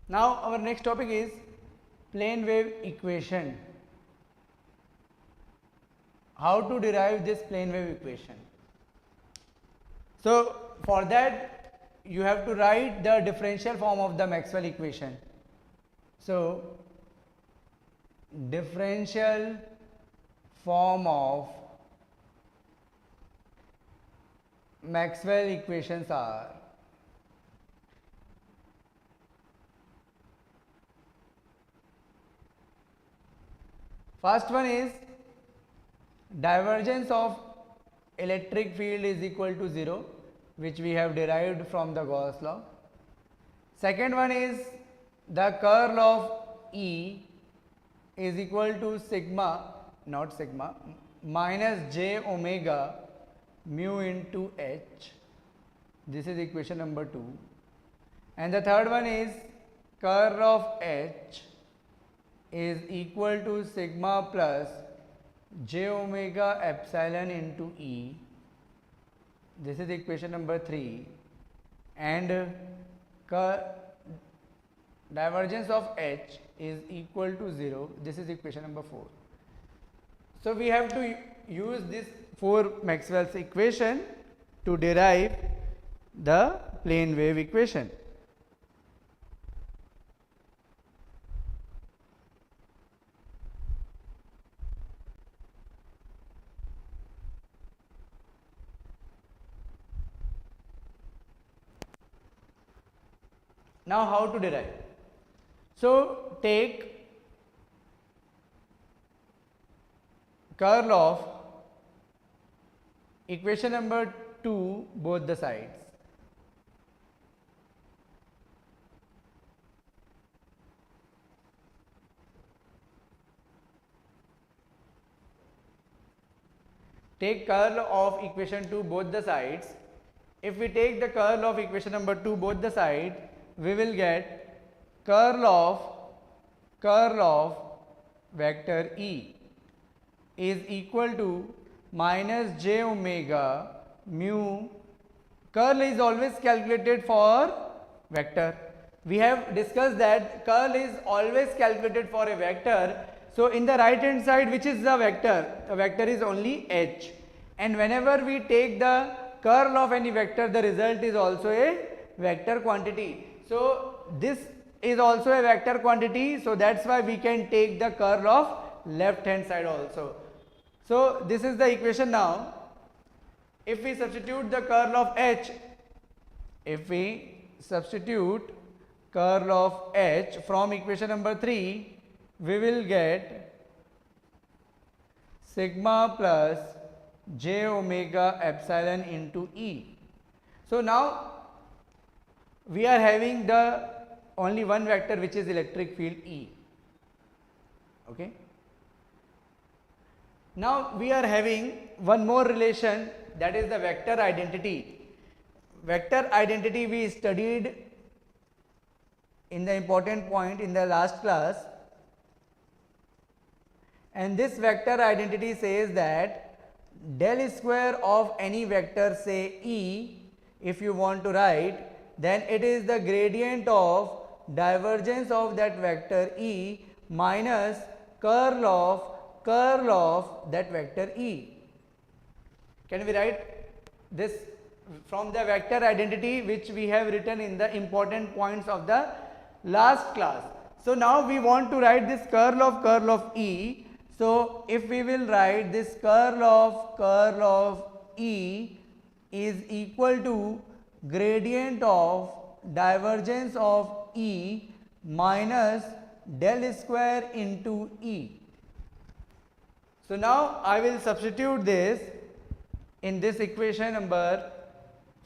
Now our next topic is plane wave equation. How to derive this plane wave equation? So for that you have to write the differential form of the Maxwell equation. So differential form of Maxwell equations are first one is divergence of electric field is equal to 0, which we have derived from the Gauss law. Second one is the curl of E is equal to sigma, not sigma, minus j omega mu into H. This is equation number 2. And the third one is curl of H is equal to sigma plus j omega epsilon into E. This is equation number 3. And divergence of H is equal to 0. This is equation number 4. So we have to use this 4 Maxwell's equation to derive the plane wave equation. Now how to derive? So take curl of equation number 2 both the sides. Take curl of equation 2 both the sides. If we take the curl of equation number 2 both the sides, we will get curl of vector E is equal to minus j omega mu. Curl is always calculated for vector. We have discussed that curl is always calculated for a vector. So in the right hand side, which is the vector is only h, and whenever we take the curl of any vector, the result is also a vector quantity. So this is also a vector quantity, so that's why we can take the curl of left hand side also. So this is the equation now. If we substitute the curl of h, from equation number 3, we will get sigma plus j omega epsilon into E. So now we are having the only one vector, which is electric field E. Okay. Now we are having one more relation, that is the vector identity. Vector identity we studied in the important point in the last class. And this vector identity says that del square of any vector, say E, if you want to write, then it is the gradient of divergence of that vector E minus curl of that vector E. Can we write this from the vector identity which we have written in the important points of the last class? So now we want to write this curl of E. So if we will write this curl of E is equal to gradient of divergence of E minus del square into E. So now I will substitute this in this equation number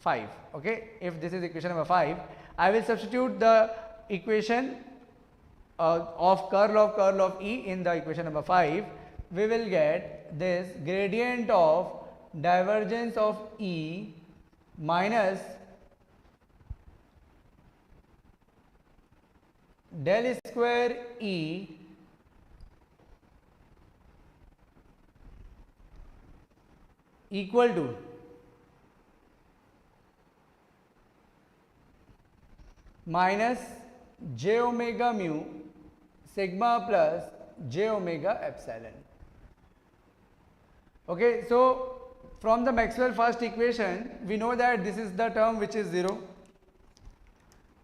5. Okay, if this is equation number 5, I will substitute the equation of curl of E in the equation number 5. We will get this gradient of divergence of E minus del square E equal to minus j omega mu sigma plus j omega epsilon. Okay, so from the Maxwell first equation, we know that this is the term which is 0.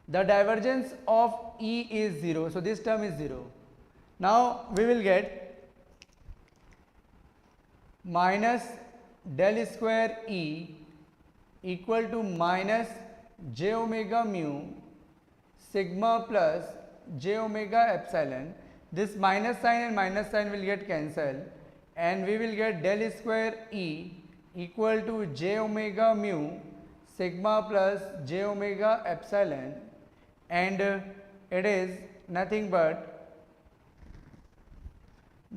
The divergence of E is 0, so this term is 0. Now we will get minus del square E equal to minus j omega mu sigma plus j omega epsilon. This minus sign and minus sign will get cancelled, and we will get del square E equal to j omega mu sigma plus j omega epsilon, and it is nothing but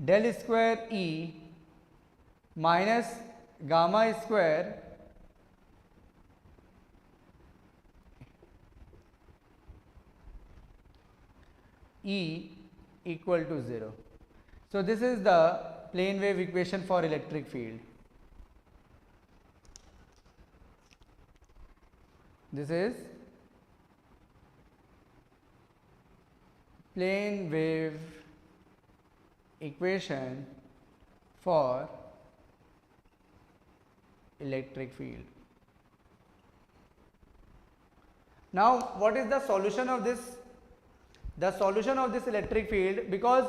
del square E minus gamma square E equal to 0. So this is the plane wave equation for electric field. This is plane wave equation for electric field. Now what is the solution of this? The solution of this electric field, because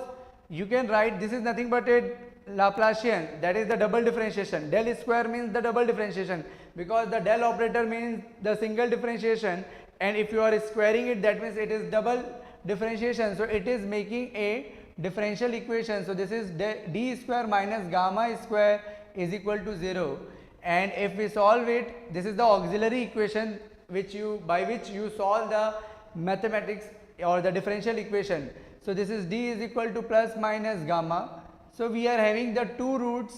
you can write this is nothing but a Laplacian, that is the double differentiation. Del square means the double differentiation, because the del operator means the single differentiation, and if you are squaring it, that means it is double differentiation. So it is making a differential equation. So this is d square minus gamma square is equal to 0, and if we solve it, this is the auxiliary equation by which you solve the mathematics or the differential equation. So this is d is equal to plus minus gamma. So we are having the two roots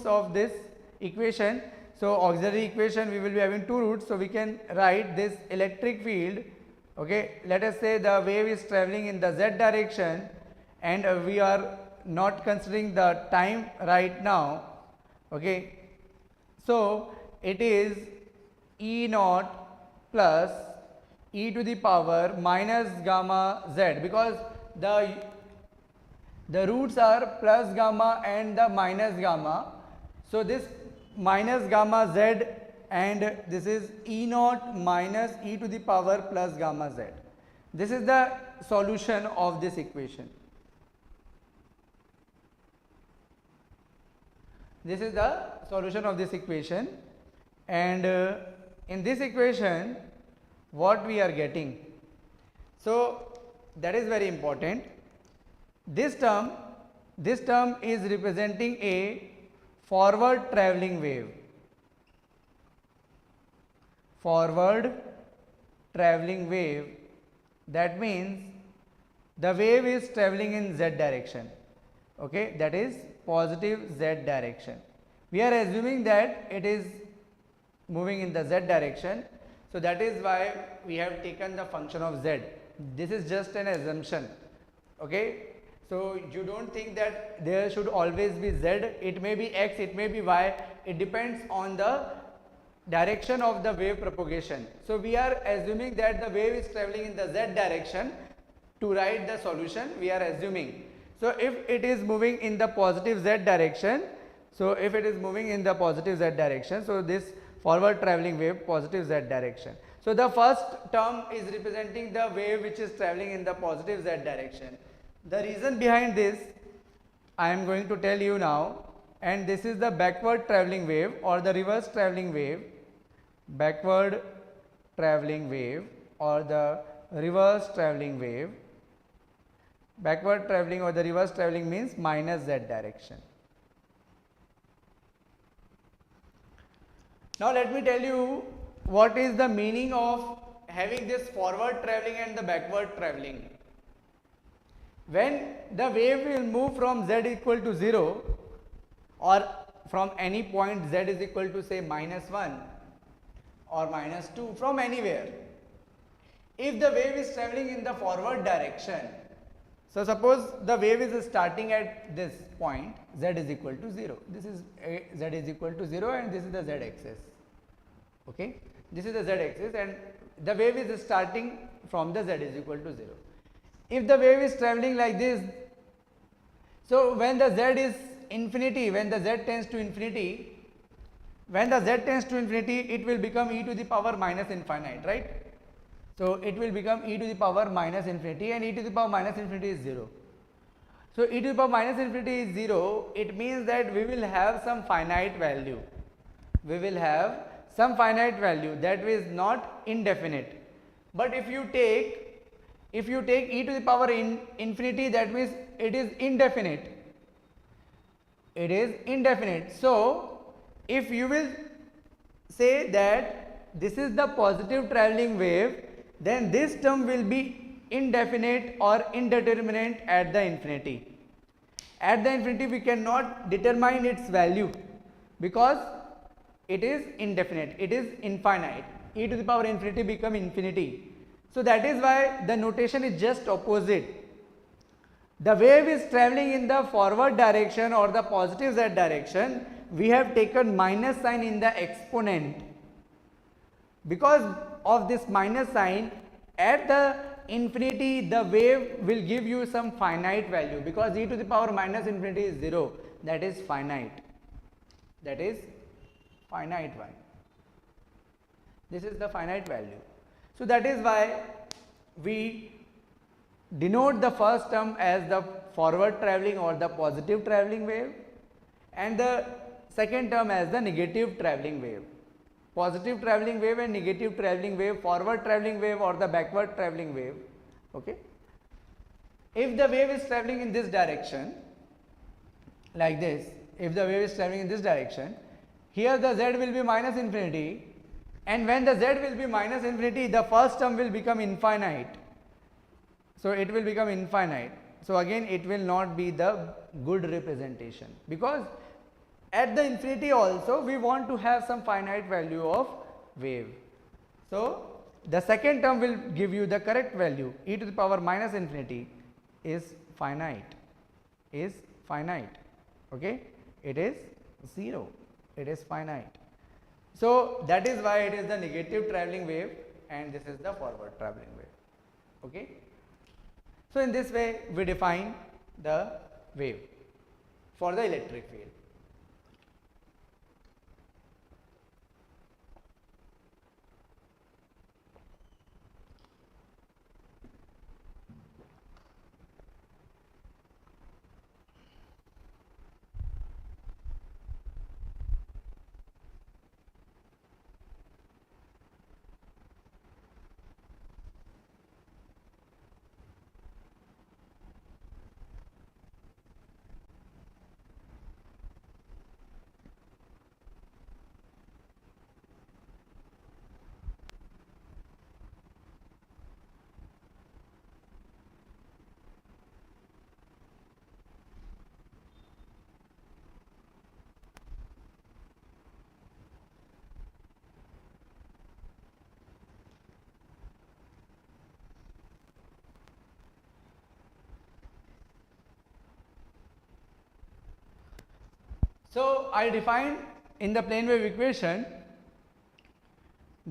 of this equation. So auxiliary equation, we will be having two roots, so we can write this electric field. Okay, let us say the wave is traveling in the z direction, and we are not considering the time right now. Okay, so it is E naught plus e to the power minus gamma z, because the roots are plus gamma and the minus gamma. So this minus gamma z, and this is E naught minus e to the power plus gamma z. This is the solution of this equation. This is the solution of this equation, and in this equation what we are getting, so that is very important. This term is representing a forward traveling wave. Forward traveling wave, that means the wave is traveling in z direction. Okay, that is positive z direction. We are assuming that it is moving in the z direction, so that is why we have taken the function of z. This is just an assumption. Okay, so you don't think that there should always be z. It may be x, it may be y, it depends on the direction of the wave propagation. So we are assuming that the wave is traveling in the z direction. To write the solution, we are assuming, so if it is moving in the positive z direction, so this forward traveling wave, positive z direction. So the first term is representing the wave which is traveling in the positive z direction. The reason behind this I am going to tell you now, and this is the backward traveling wave or the reverse traveling wave. Backward traveling wave or the reverse traveling wave. Backward traveling or the reverse traveling means minus z direction. Now let me tell you what is the meaning of having this forward traveling and the backward traveling. When the wave will move from z equal to 0 or from any point z is equal to say -1 or -2, from anywhere, if the wave is traveling in the forward direction, so suppose the wave is starting at this point, z is equal to 0. This is z is equal to 0 and this is the z axis. Okay, this is the z axis and the wave is starting from the z is equal to 0. If the wave is traveling like this, so when the z is infinity, when the z tends to infinity, it will become e to the power minus infinite, right? So it will become e to the power minus infinity, and e to the power minus infinity is 0. So e to the power minus infinity is 0, it means that we will have some finite value. We will have some finite value that is not indefinite. But if you take e to the power infinity, that means it is indefinite. It is indefinite. So if you will say that this is the positive traveling wave, then this term will be indefinite or indeterminate at the infinity. At the infinity we cannot determine its value because it is indefinite, it is infinite. E to the power infinity become infinity. So that is why the notation is just opposite. The wave is traveling in the forward direction or the positive z direction. We have taken minus sign in the exponent. Because of this minus sign, at the infinity the wave will give you some finite value, because e to the power minus infinity is 0, that is finite. That is finite one. This is the finite value. So that is why we denote the first term as the forward traveling or the positive traveling wave, and the second term as the negative traveling wave. Positive traveling wave and negative traveling wave, forward traveling wave or the backward traveling wave. Okay. If the wave is traveling in this direction, like this, if the wave is traveling in this direction, here the z will be minus infinity, and when the z will be minus infinity, the first term will become infinite. So it will become infinite. So again it will not be the good representation, because at the infinity also we want to have some finite value of wave. So the second term will give you the correct value. E to the power minus infinity is finite, okay, it is 0, it is finite. So that is why it is the negative travelling wave and this is the forward travelling wave, okay. So in this way we define the wave for the electric field. So I defined in the plane wave equation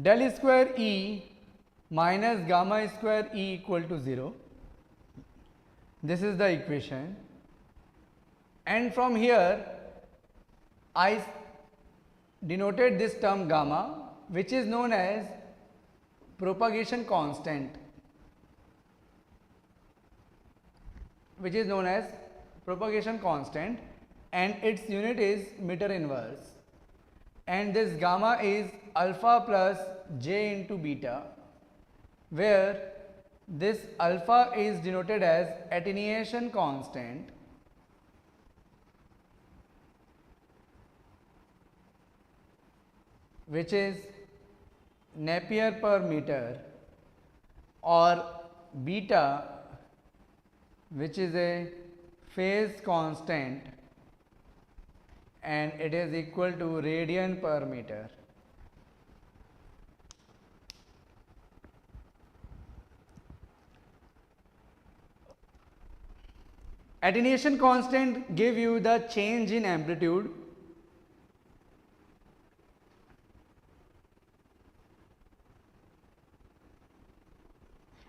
del square E minus gamma square E equal to 0. This is the equation, and from here I denoted this term gamma, which is known as propagation constant, and its unit is meter inverse, and this gamma is alpha plus j into beta, where this alpha is denoted as attenuation constant, which is Napier per meter, or beta, which is a phase constant, and it is equal to radian per meter. Attenuation constant give you the change in amplitude,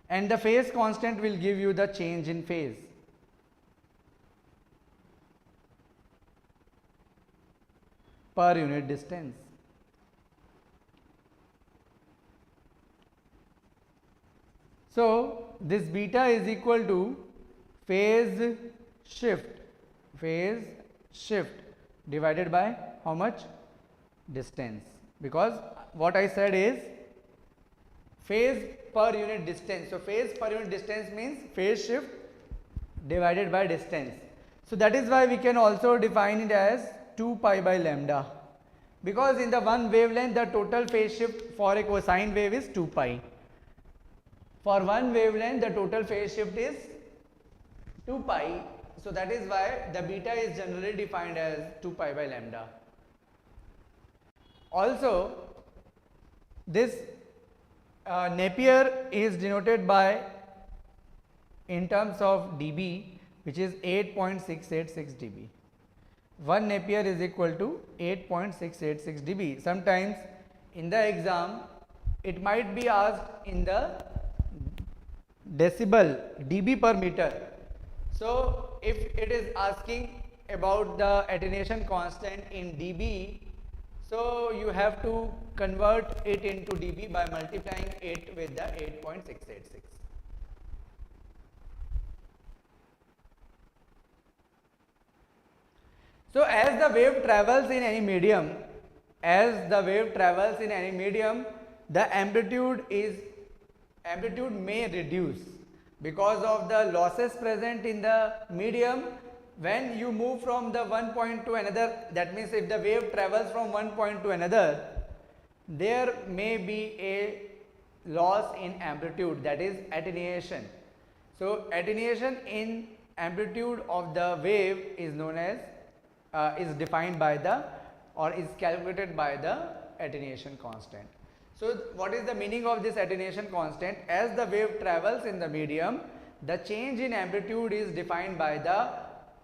and the phase constant will give you the change in phase. Per unit distance. So this beta is equal to phase shift divided by how much? Distance, because what I said is phase per unit distance. So phase per unit distance means phase shift divided by distance. So that is why we can also define it as 2 pi by lambda, because in the one wavelength the total phase shift for a cosine wave is 2 pi. For one wavelength the total phase shift is 2 pi. So that is why the beta is generally defined as 2 pi by lambda. Also this Napier is denoted by in terms of dB, which is 8.686 dB. 1 Napier is equal to 8.686 dB. Sometimes in the exam it might be asked in the decibel, dB per meter. So if it is asking about the attenuation constant in dB, so you have to convert it into dB by multiplying it with the 8.686. So as the wave travels in any medium, the amplitude may reduce because of the losses present in the medium. when you move from the one point to another, that means if the wave travels from one point to another, there may be a loss in amplitude, that is attenuation. So attenuation in amplitude of the wave is known as is defined by the or is calculated by the attenuation constant. So what is the meaning of this attenuation constant? As the wave travels in the medium, the change in amplitude is defined by the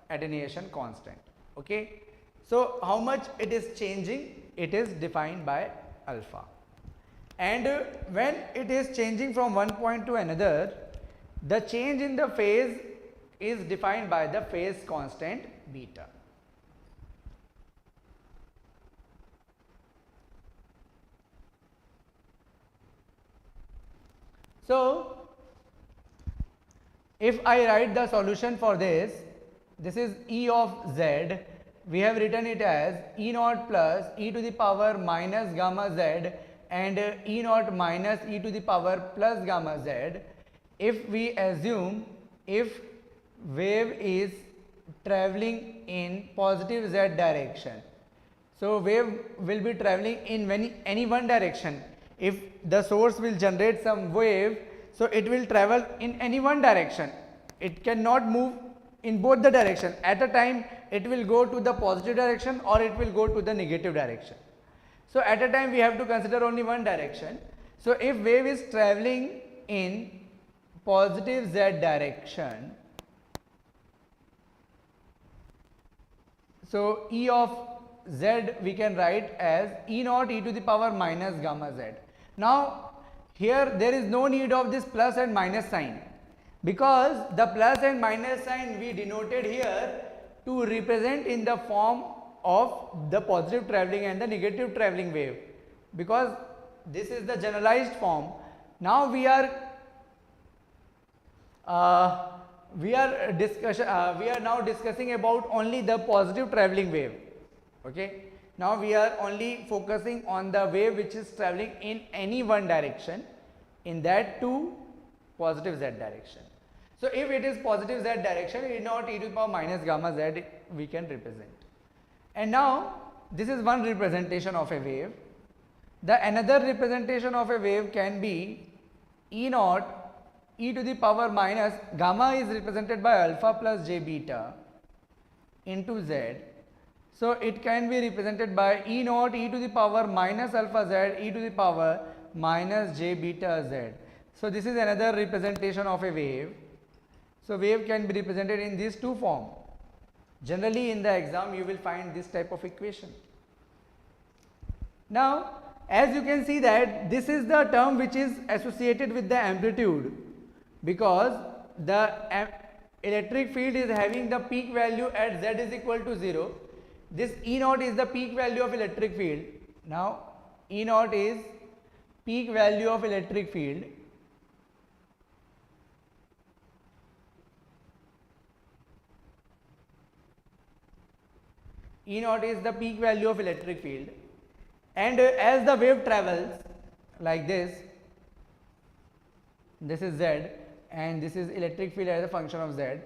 attenuation constant. Okay, so how much it is changing? It is defined by alpha, and when it is changing from one point to another, the change in the phase is defined by the phase constant beta. So if I write the solution for this, this is E of z, we have written it as E naught plus e to the power minus gamma z and E naught minus e to the power plus gamma z. If we assume if wave is traveling in positive z direction, so wave will be traveling in any one direction. If the source will generate some wave, so it will travel in any one direction. It cannot move in both the direction. At a time it will go to the positive direction or it will go to the negative direction. So at a time we have to consider only one direction. So if wave is traveling in positive z direction, so E of z we can write as E naught e to the power minus gamma z. Now here there is no need of this plus and minus sign, because the plus and minus sign we denoted here to represent in the form of the positive travelling and the negative travelling wave, because this is the generalized form. Now we are now discussing about only the positive travelling wave. Okay, now we are only focusing on the wave which is travelling in any one direction, in that too positive z direction. So if it is positive z direction, E naught e to the power minus gamma z we can represent. And now this is one representation of a wave. The another representation of a wave can be E naught e to the power minus gamma is represented by alpha plus j beta into z. So it can be represented by E naught e to the power minus alpha z e to the power minus j beta z. So this is another representation of a wave. So wave can be represented in these two forms. Generally in the exam you will find this type of equation. Now as you can see that this is the term which is associated with the amplitude, because the electric field is having the peak value at z is equal to 0. This E naught is the peak value of electric field. Now E naught is peak value of electric field. E naught is the peak value of electric field, and as the wave travels like this, this is z and this is electric field as a function of z.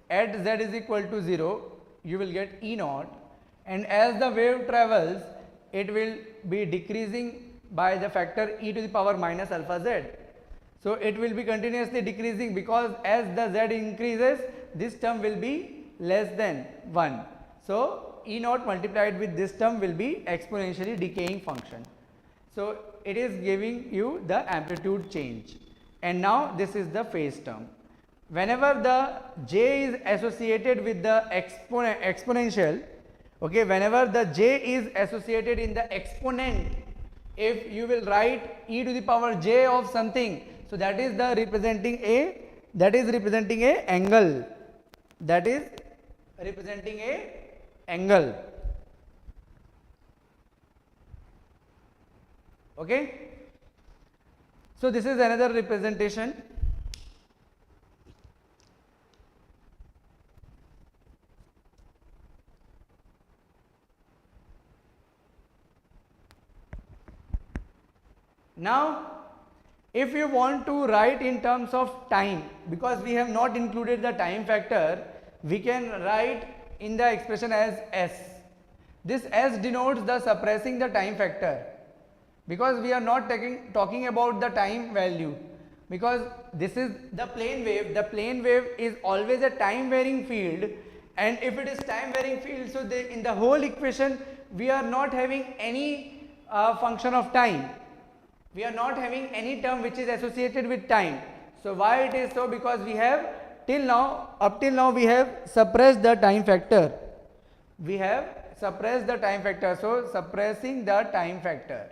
At z is equal to 0 you will get E naught, and as the wave travels it will be decreasing by the factor e to the power minus alpha z. So it will be continuously decreasing, because as the z increases this term will be less than 1. So E naught multiplied with this term will be exponentially decaying function. So it is giving you the amplitude change. And now this is the phase term. Whenever the j is associated with the exponential, okay, whenever the j is associated in the exponent, if you will write e to the power j of something, so that is the representing a angle, that is representing a angle. Okay, so this is another representation. Now if you want to write in terms of time, because we have not included the time factor, we can write in the expression as S. This S denotes the suppressing the time factor, because we are not talking about the time value, because this is the plane wave. The plane wave is always a time varying field, and if it is time varying field, so in the whole equation we are not having any function of time. We are not having any term which is associated with time. So why it is so? Because we have up till now we have suppressed the time factor. We have suppressed the time factor. So suppressing the time factor.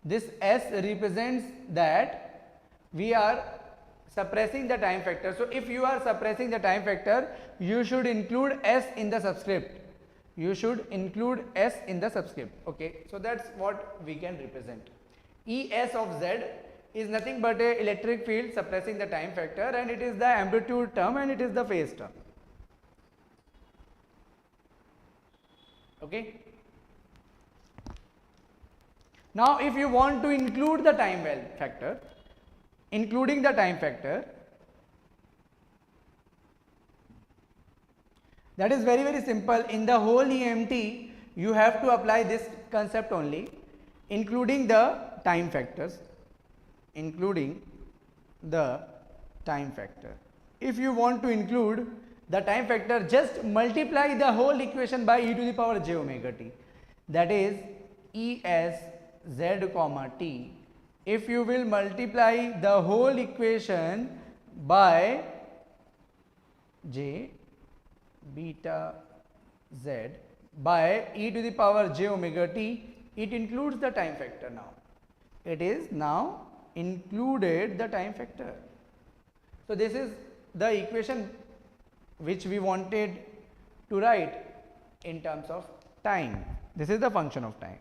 This S represents that we are suppressing the time factor. So if you are suppressing the time factor, you should include S in the subscript. You should include S in the subscript. Okay, so that's what we can represent. Es of Z is nothing but a electric field suppressing the time factor, and it is the amplitude term and it is the phase term. Okay. Now if you want to include the time factor, including the time factor, that is very, very simple. In the whole EMT you have to apply this concept only, including the time factors, including the time factor. If you want to include the time factor, just multiply the whole equation by e to the power j omega t, that is Es z comma t. If you will multiply the whole equation by j beta z by e to the power j omega t, it includes the time factor now. It is now included the time factor. So this is the equation which we wanted to write in terms of time. This is the function of time.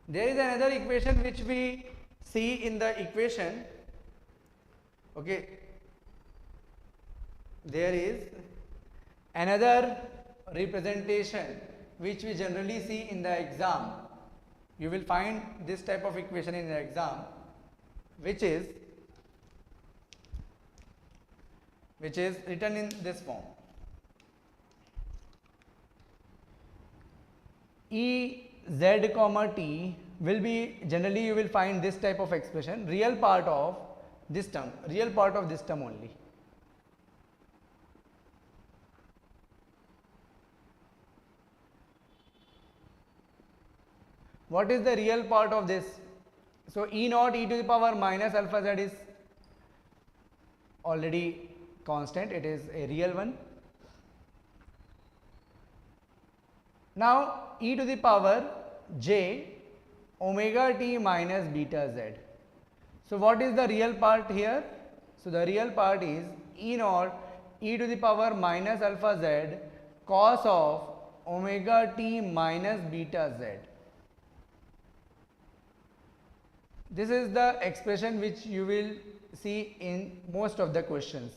There is another equation which we see in the equation. Okay, there is another representation which we generally see in the exam. You will find this type of equation in the exam, which is written in this form. E z comma t will be, generally you will find this type of expression, real part of this term only. What is the real part of this? So E naught e to the power minus alpha z is already constant, it is a real one. Now e to the power j omega t minus beta z. So what is the real part here? So the real part is E naught e to the power minus alpha z cos of omega t minus beta z. This is the expression which you will see in most of the questions.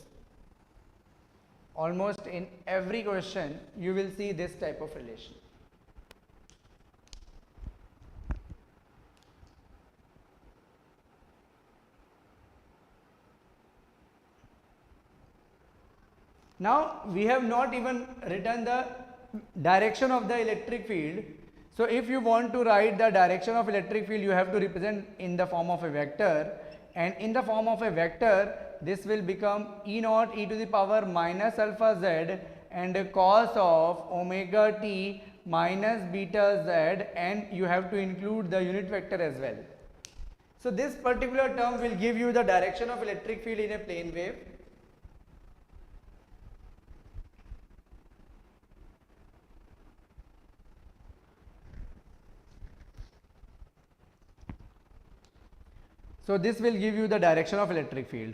Almost in every question you will see this type of relation. Now we have not even written the direction of the electric field. So if you want to write the direction of electric field, you have to represent in the form of a vector, and in the form of a vector this will become E naught e to the power minus alpha z and cos of omega t minus beta z, and you have to include the unit vector as well. So this particular term will give you the direction of electric field in a plane wave. So this will give you the direction of electric field.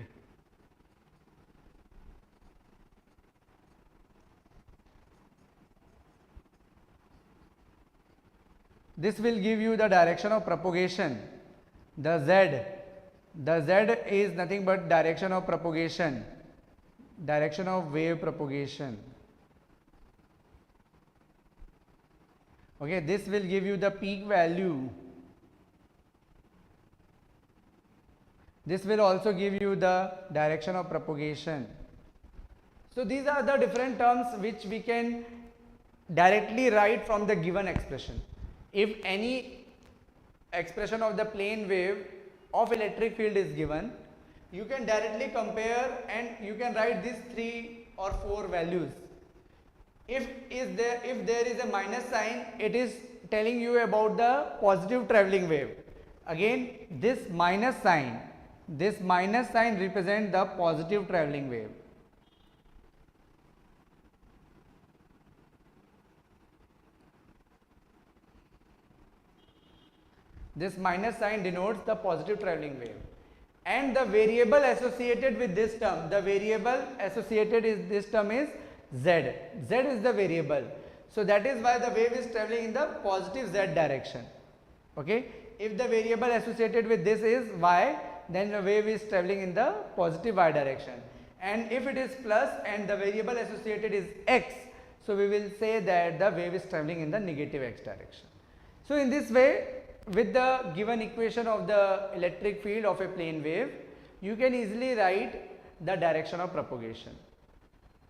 This will give you the direction of propagation. The Z is nothing but direction of propagation. direction of wave propagation. Okay, this will give you the peak value. This will also give you the direction of propagation. So these are the different terms which we can directly write from the given expression. If any expression of the plane wave of electric field is given, you can directly compare and you can write these 3 or 4 values. If there is a minus sign, it is telling you about the positive travelling wave. Again, this minus sign represents the positive travelling wave. This minus sign denotes the positive travelling wave. And the variable associated with this term, this term is Z. Z is the variable. So that is why the wave is travelling in the positive Z direction. Okay. If the variable associated with this is Y, then the wave is travelling in the positive Y direction. And if it is plus and the variable associated is X, so we will say that the wave is travelling in the negative X direction. So in this way, with the given equation of the electric field of a plane wave, you can easily write the direction of propagation.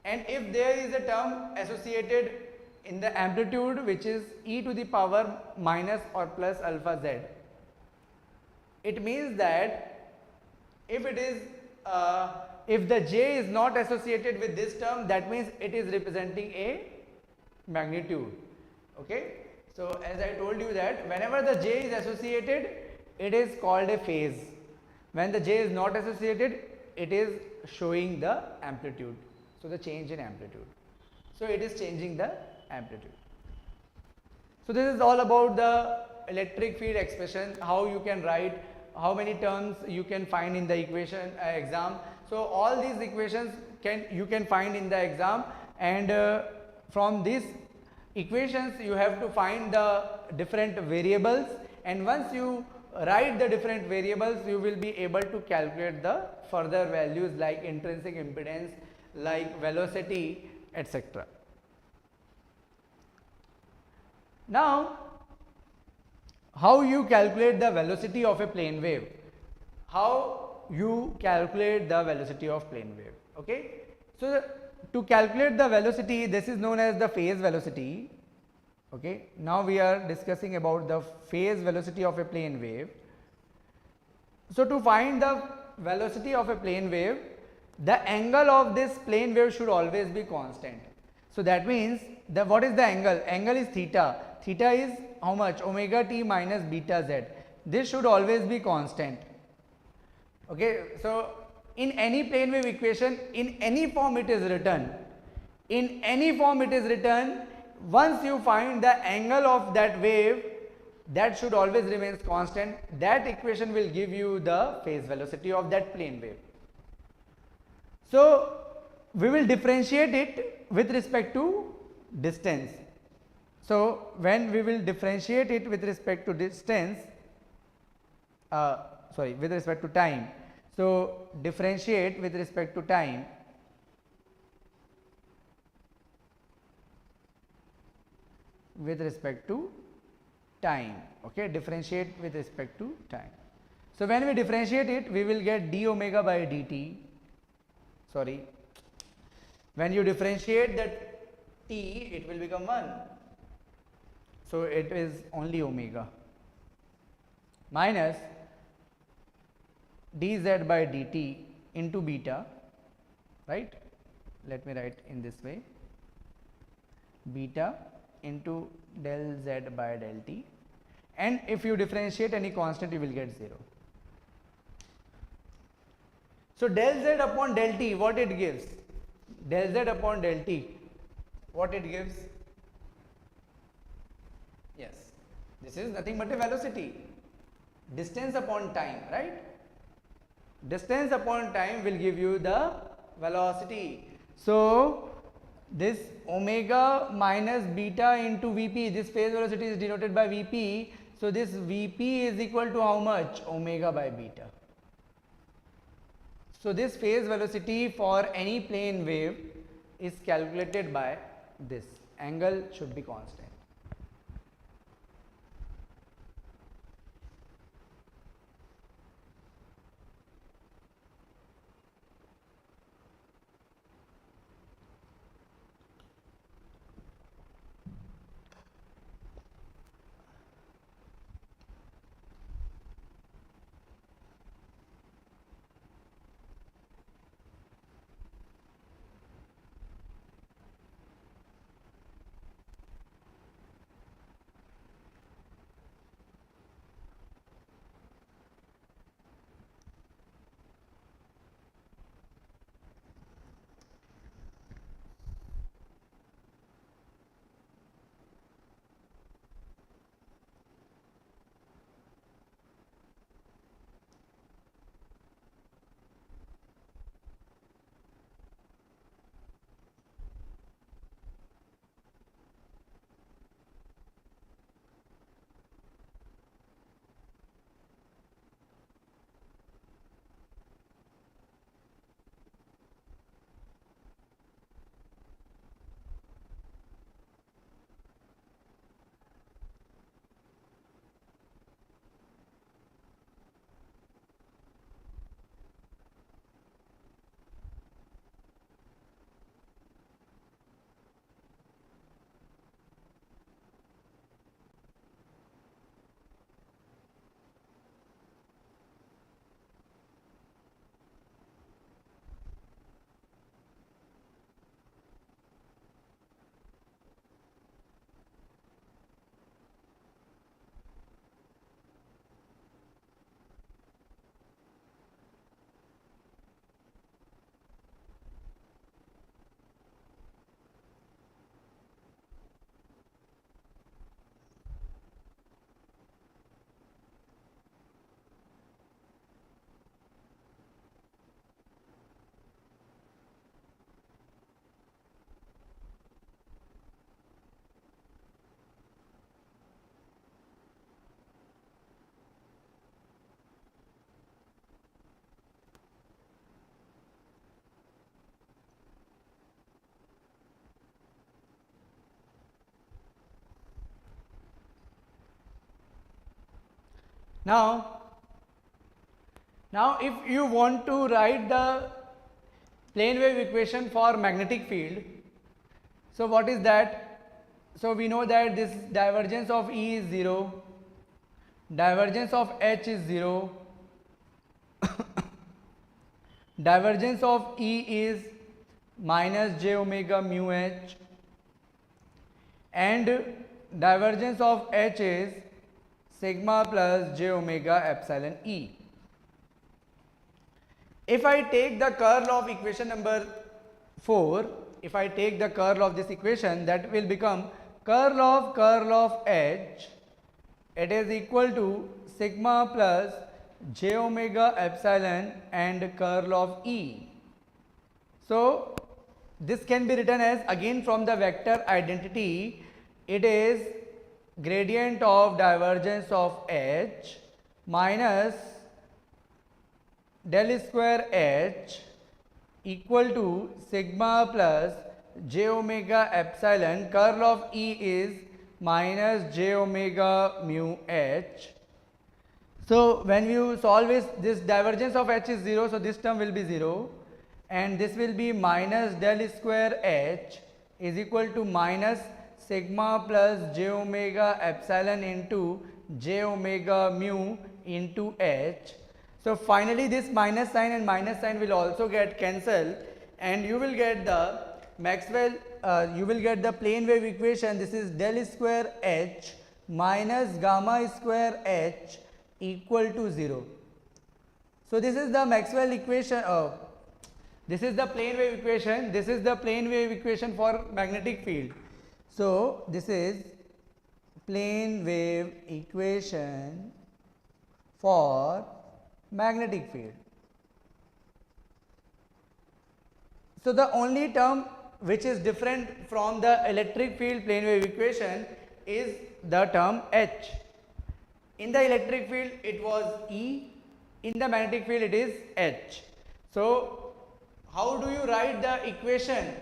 And if there is a term associated in the amplitude which is e to the power minus or plus alpha z, it means that if the j is not associated with this term, that means it is representing a magnitude. Okay. So as I told you that whenever the j is associated, it is called a phase. When the j is not associated, it is showing the amplitude. So the change in amplitude. So it is changing the amplitude. So this is all about the electric field expression, how you can write, how many terms you can find in the equation exam. So all these equations you can find in the exam, and from these equations you have to find the different variables, and once you write the different variables, you will be able to calculate the further values like intrinsic impedance, like velocity, etc. Now, how you calculate the velocity of a plane wave? How you calculate the velocity of plane wave? Okay. So to calculate the velocity, this is known as the phase velocity. Okay. Now we are discussing about the phase velocity of a plane wave. So to find the velocity of a plane wave, the angle of this plane wave should always be constant. So that means what is the angle? Angle is theta. Theta is how much? Omega t minus beta z. This should always be constant. Okay. So in any plane wave equation, in any form it is written, once you find the angle of that wave, that should always remain constant. That equation will give you the phase velocity of that plane wave. So we will differentiate it with respect to distance. So when we will differentiate it with respect to distance, with respect to time. So differentiate with respect to time. Okay, differentiate with respect to time. So when we differentiate it, we will get d omega by dt. When you differentiate that t, it will become 1. So it is only omega minus dz by dt into beta, right? Let me write in this way, beta into del z by del t, and if you differentiate any constant, you will get 0. So del z upon del t, what it gives? Del z upon del t, what it gives? Yes, this is nothing but a velocity. Distance upon time, right? Distance upon time will give you the velocity. So this omega minus beta into Vp, this phase velocity is denoted by Vp. So this Vp is equal to how much? Omega by beta. So this phase velocity for any plane wave is calculated by this. Angle should be constant. Now if you want to write the plane wave equation for magnetic field, so what is that? So we know that this divergence of E is 0, divergence of H is 0, divergence of E is minus j omega mu H, and divergence of H is sigma plus j omega epsilon E. If I take the curl of equation number 4, if I take the curl of this equation, that will become curl of H, it is equal to sigma plus j omega epsilon and curl of E. So this can be written as, again from the vector identity, it is gradient of divergence of H minus del square H equal to sigma plus j omega epsilon, curl of E is minus j omega mu H. So when you solve this divergence of H is 0, so this term will be 0, and this will be minus del square H is equal to minus sigma plus j omega epsilon into j omega mu into H. So finally this minus sign and minus sign will also get cancelled, and you will get the Maxwell, you will get the plane wave equation. This is del square H minus gamma square H equal to 0. So this is the Maxwell equation, this is the plane wave equation, this is the plane wave equation for magnetic field. So this is plane wave equation for magnetic field. So the only term which is different from the electric field plane wave equation is the term H. In the electric field it was E, in the magnetic field it is H. So how do you write the equation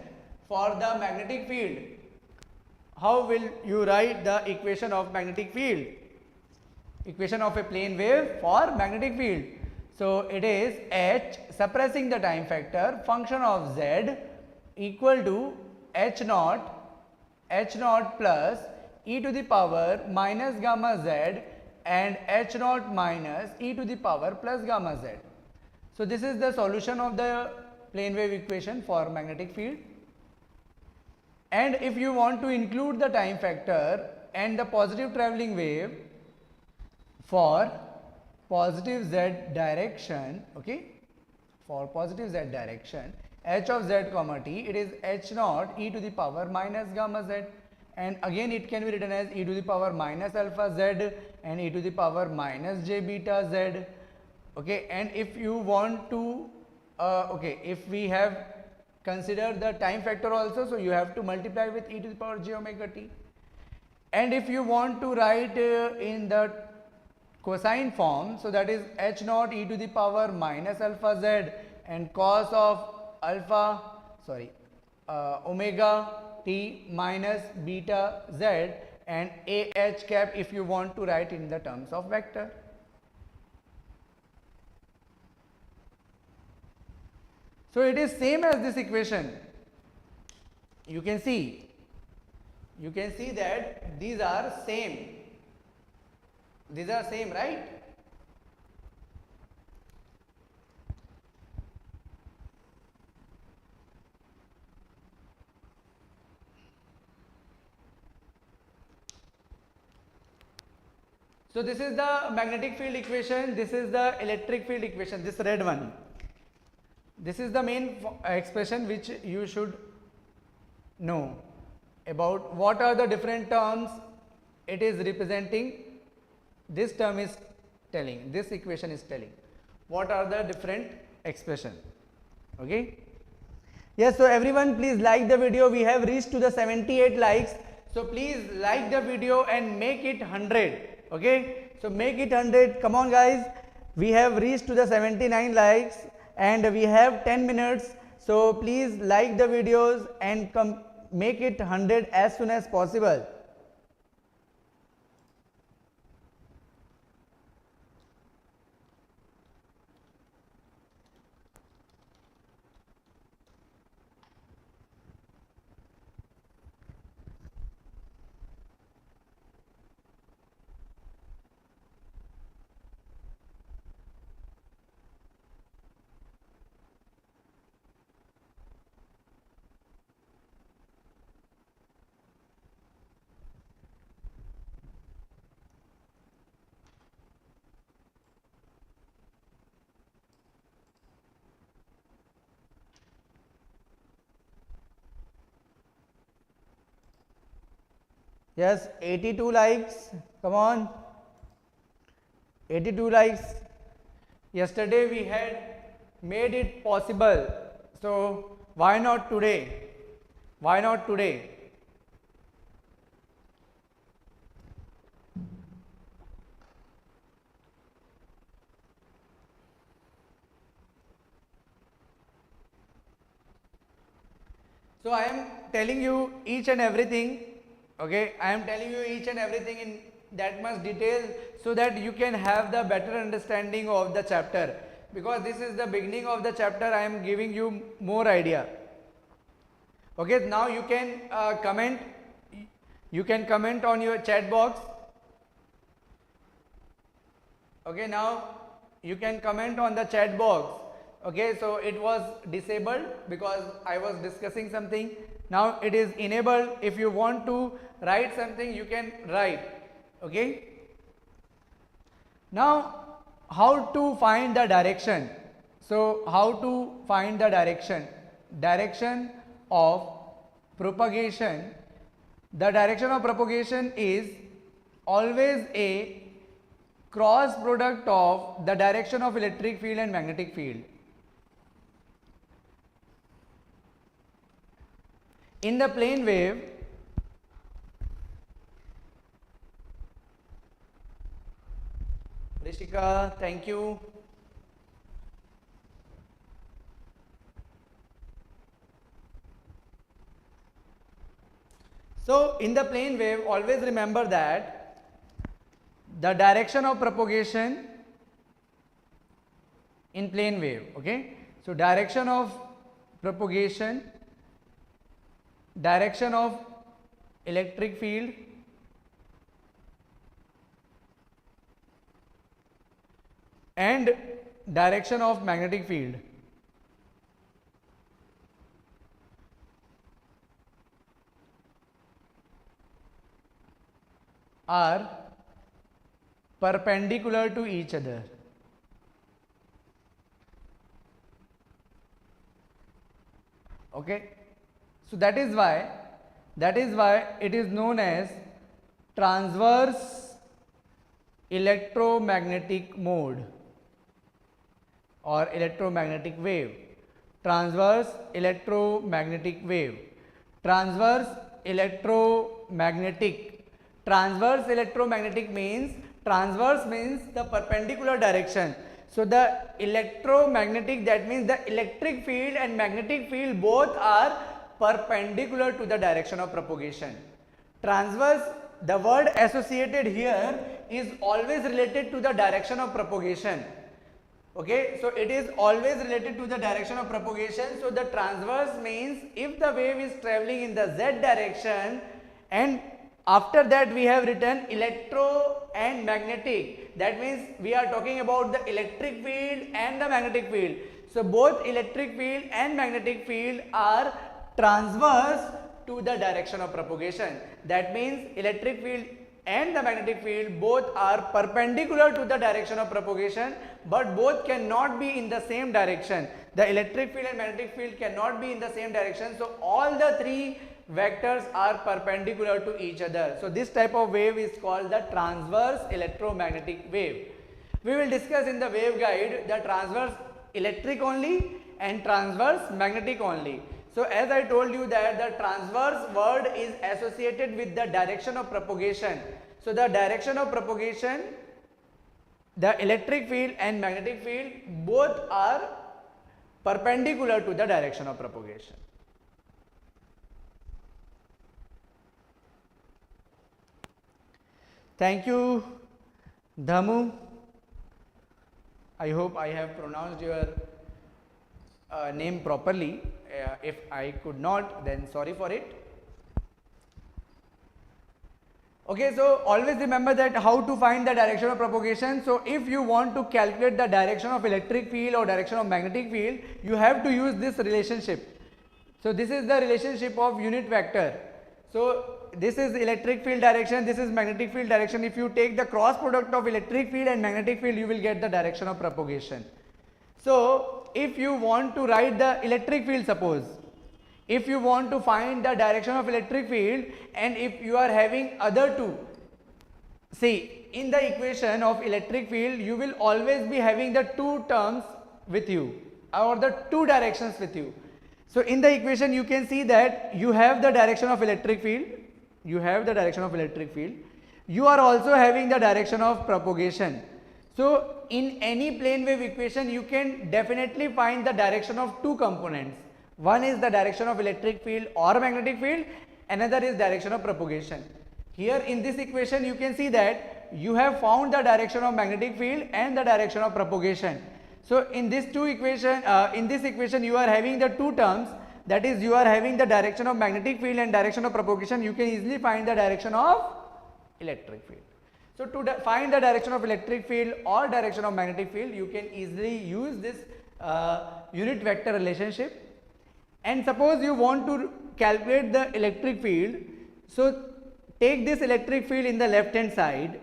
for the magnetic field? How will you write the equation of magnetic field? Equation of a plane wave for magnetic field. So it is h suppressing the time factor function of z equal to h naught plus e to the power minus gamma z and h naught minus e to the power plus gamma z. So this is the solution of the plane wave equation for magnetic field. And if you want to include the time factor and the positive travelling wave for positive z direction, okay, for positive z direction, h of z comma t, it is h naught e to the power minus gamma z, and again it can be written as e to the power minus alpha z and e to the power minus j beta z, okay. And if you want to if we have considered the time factor also, so you have to multiply with e to the power j omega t. And if you want to write in the cosine form, so that is h naught e to the power minus alpha z and cos of alpha omega t minus beta z, and a h cap if you want to write in the terms of vector. So it is same as this equation. You can see that these are same. These are same, right? So this is the magnetic field equation, this is the electric field equation, this red one. This is the main expression which you should know about what are the different terms it is representing. This term is telling, this equation is telling what are the different expression, okay. Yes, so everyone please like the video. We have reached to the 78 likes, so please like the video and make it 100, okay. So make it 100, come on guys. We have reached to the 79 likes and we have 10 minutes, so please like the videos and make it 100 as soon as possible. Yes, 82 likes, come on, 82 likes. Yesterday we had made it possible, so why not today? Why not today? So I am telling you each and everything, okay, I am telling you each and everything in that much detail so that you can have the better understanding of the chapter, because this is the beginning of the chapter. I am giving you more idea, okay. Now you can comment on your chat box, okay. Now you can comment on the chat box, okay. So it was disabled because I was discussing something. Now it is enabled. If you want to write something, you can write, okay. Now how to find the direction? So how to find the direction of propagation? The direction of propagation is always a cross product of the direction of electric field and magnetic field. In the plane wave, Rishika, thank you. So in the plane wave, always remember that the direction of propagation in plane wave, okay. So direction of propagation, direction of electric field, and direction of magnetic field are perpendicular to each other. Okay, so that is why it is known as transverse electromagnetic mode or electromagnetic wave. Transverse electromagnetic wave. Transverse electromagnetic. Transverse electromagnetic means, transverse means the perpendicular direction. So the electromagnetic, that means the electric field and magnetic field both are perpendicular to the direction of propagation. Transverse, the word associated here is always related to the direction of propagation. Okay, so it is always related to the direction of propagation. So the transverse means if the wave is traveling in the z direction, and after that we have written electro and magnetic, that means we are talking about the electric field and the magnetic field. So both electric field and magnetic field are transverse to the direction of propagation. That means electric field and the magnetic field both are perpendicular to the direction of propagation, but both cannot be in the same direction. The electric field and magnetic field cannot be in the same direction. So all the three vectors are perpendicular to each other. So this type of wave is called the transverse electromagnetic wave. We will discuss in the wave guide the transverse electric only and transverse magnetic only. So as I told you that the transverse word is associated with the direction of propagation. So the direction of propagation, the electric field and magnetic field both are perpendicular to the direction of propagation. Thank you, Dhamu. I hope I have pronounced your name properly. If I could not, then sorry for it. Okay, so always remember that how to find the direction of propagation. So if you want to calculate the direction of electric field or direction of magnetic field, you have to use this relationship. So this is the relationship of unit vector. So this is electric field direction, this is magnetic field direction. If you take the cross product of electric field and magnetic field, you will get the direction of propagation. So if you want to write the electric field, suppose if you want to find the direction of electric field, and if you are having other two, see in the equation of electric field you will always be having the two terms with you or the two directions with you. So in the equation you can see that you have the direction of electric field, you are also having the direction of propagation. So in any plane wave equation you can definitely find the direction of two components. One is the direction of electric field or magnetic field, another is direction of propagation. Here in this equation you can see that you have found the direction of magnetic field and the direction of propagation. So in this equation you are having the two terms, that is you are having the direction of magnetic field and direction of propagation. You can easily find the direction of electric field. So to find the direction of electric field or direction of magnetic field, you can easily use this unit vector relationship. And suppose you want to calculate the electric field, so take this electric field in the left hand side.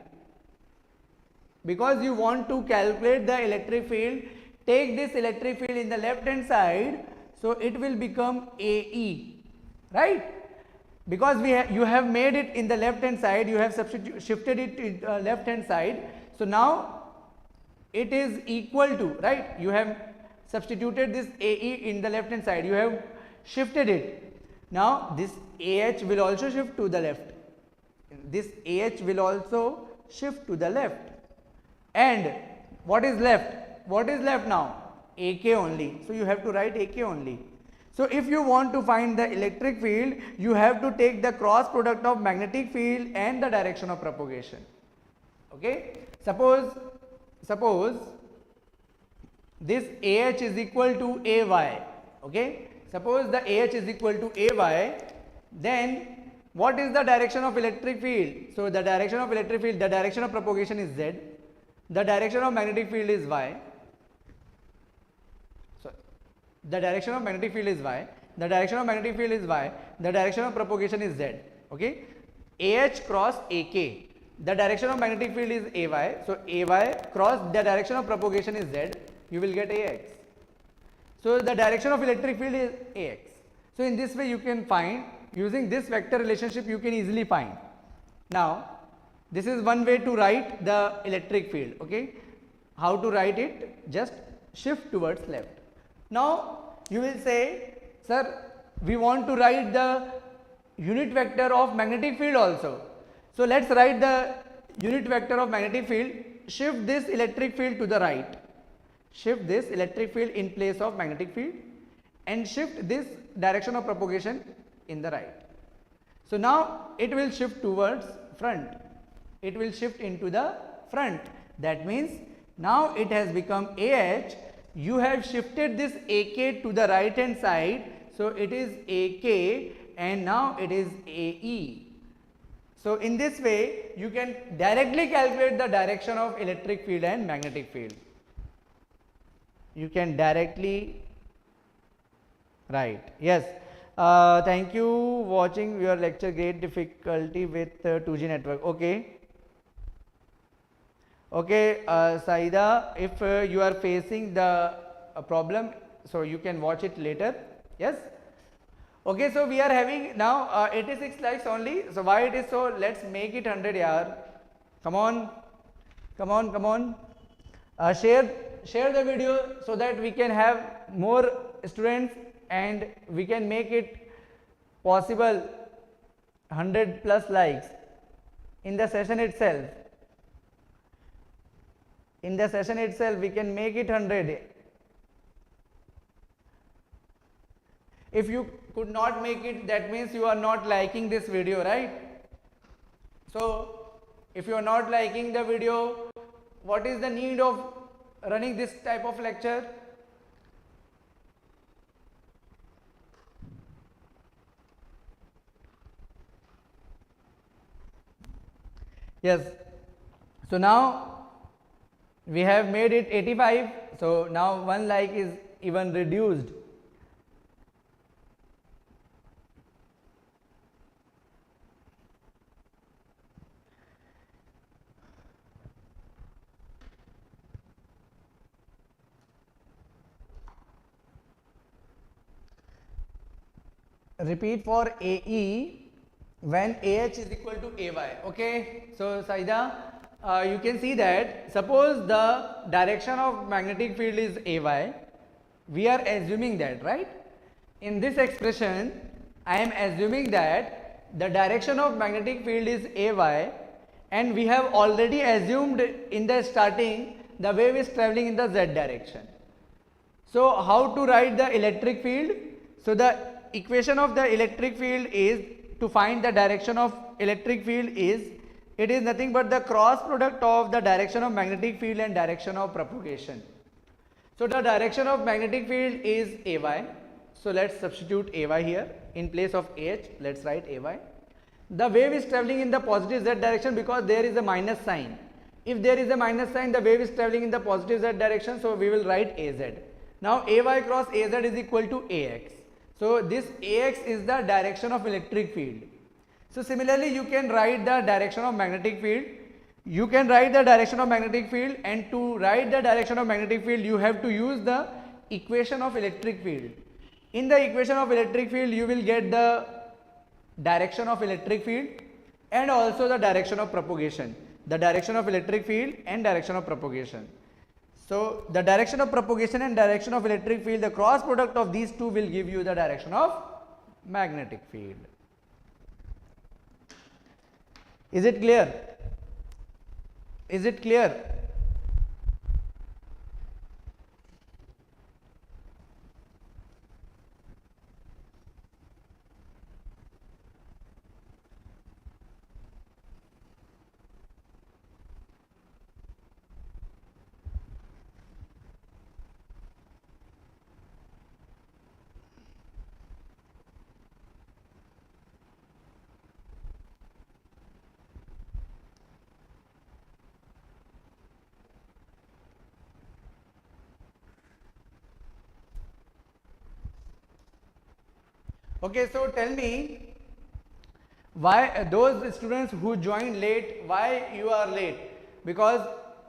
Because you want to calculate the electric field, take this electric field in the left hand side, so it will become AE, right? Because you have made it in the left hand side, you have shifted it to left hand side, so now it is equal to, right? You have substituted this AE in the left hand side, you have shifted it. Now this AH will also shift to the left, this AH will also shift to the left, and what is left? What is left now? AK only. So you have to write AK only. So if you want to find the electric field, you have to take the cross product of magnetic field and the direction of propagation. Okay, suppose this AH is equal to AY. Okay, suppose the AH is equal to AY, then what is the direction of electric field? So the direction of electric field, the direction of propagation is Z, the direction of magnetic field is Y. So the direction of magnetic field is Y, the direction of magnetic field is Y, the direction of propagation is Z. Okay, AH cross AK, the direction of magnetic field is AY, so AY cross the direction of propagation is Z, you will get AX. So the direction of electric field is AX. So in this way you can find, using this vector relationship you can easily find. Now this is one way to write the electric field. Okay, how to write it? Just shift towards left. Now you will say, sir, we want to write the unit vector of magnetic field also. So let's write the unit vector of magnetic field. Shift this electric field to the right, shift this electric field in place of magnetic field, and shift this direction of propagation in the right. So now it will shift towards front, it will shift into the front. That means now it has become AH. You have shifted this AK to the right hand side, so it is AK and now it is AE. So in this way you can directly calculate the direction of electric field and magnetic field. You can directly write. Yes. Thank you watching your lecture. Great difficulty with 2G network. Okay. Okay, Saida, if you are facing the problem, so you can watch it later. Yes. Okay, so we are having now 86 likes only. So why it is so? Let's make it 100, yaar. Come on, come on, come on. Share the video so that we can have more students and we can make it possible 100 plus likes in the session itself. In the session itself we can make it 100. If you could not make it, that means you are not liking this video, right? So if you are not liking the video, what is the need of running this type of lecture? Yes. So now we have made it 85. So now one like is even reduced. Repeat for AE when AH is equal to AY. Okay, so Saida, you can see that suppose the direction of magnetic field is AY, we are assuming that, right? In this expression I am assuming that the direction of magnetic field is AY, and we have already assumed in the starting the wave is traveling in the Z direction. So how to write the electric field? So the equation of the electric field is, to find the direction of electric field is, it is nothing but the cross product of the direction of magnetic field and direction of propagation. So the direction of magnetic field is AY. So let's substitute AY here in place of AH. Let's write AY. The wave is traveling in the positive Z direction because there is a minus sign. If there is a minus sign, the wave is traveling in the positive Z direction, so we will write AZ. Now AY cross AZ is equal to AX. So this AX is the direction of electric field. So similarly you can write the direction of magnetic field. You can write the direction of magnetic field, and to write the direction of magnetic field you have to use the equation of electric field. In the equation of electric field you will get the direction of electric field and also the direction of propagation. The direction of electric field and direction of propagation. So the direction of propagation and direction of electric field, the cross product of these two will give you the direction of magnetic field. Is it clear? Is it clear? Okay, so tell me, why those students who joined late, why you are late? Because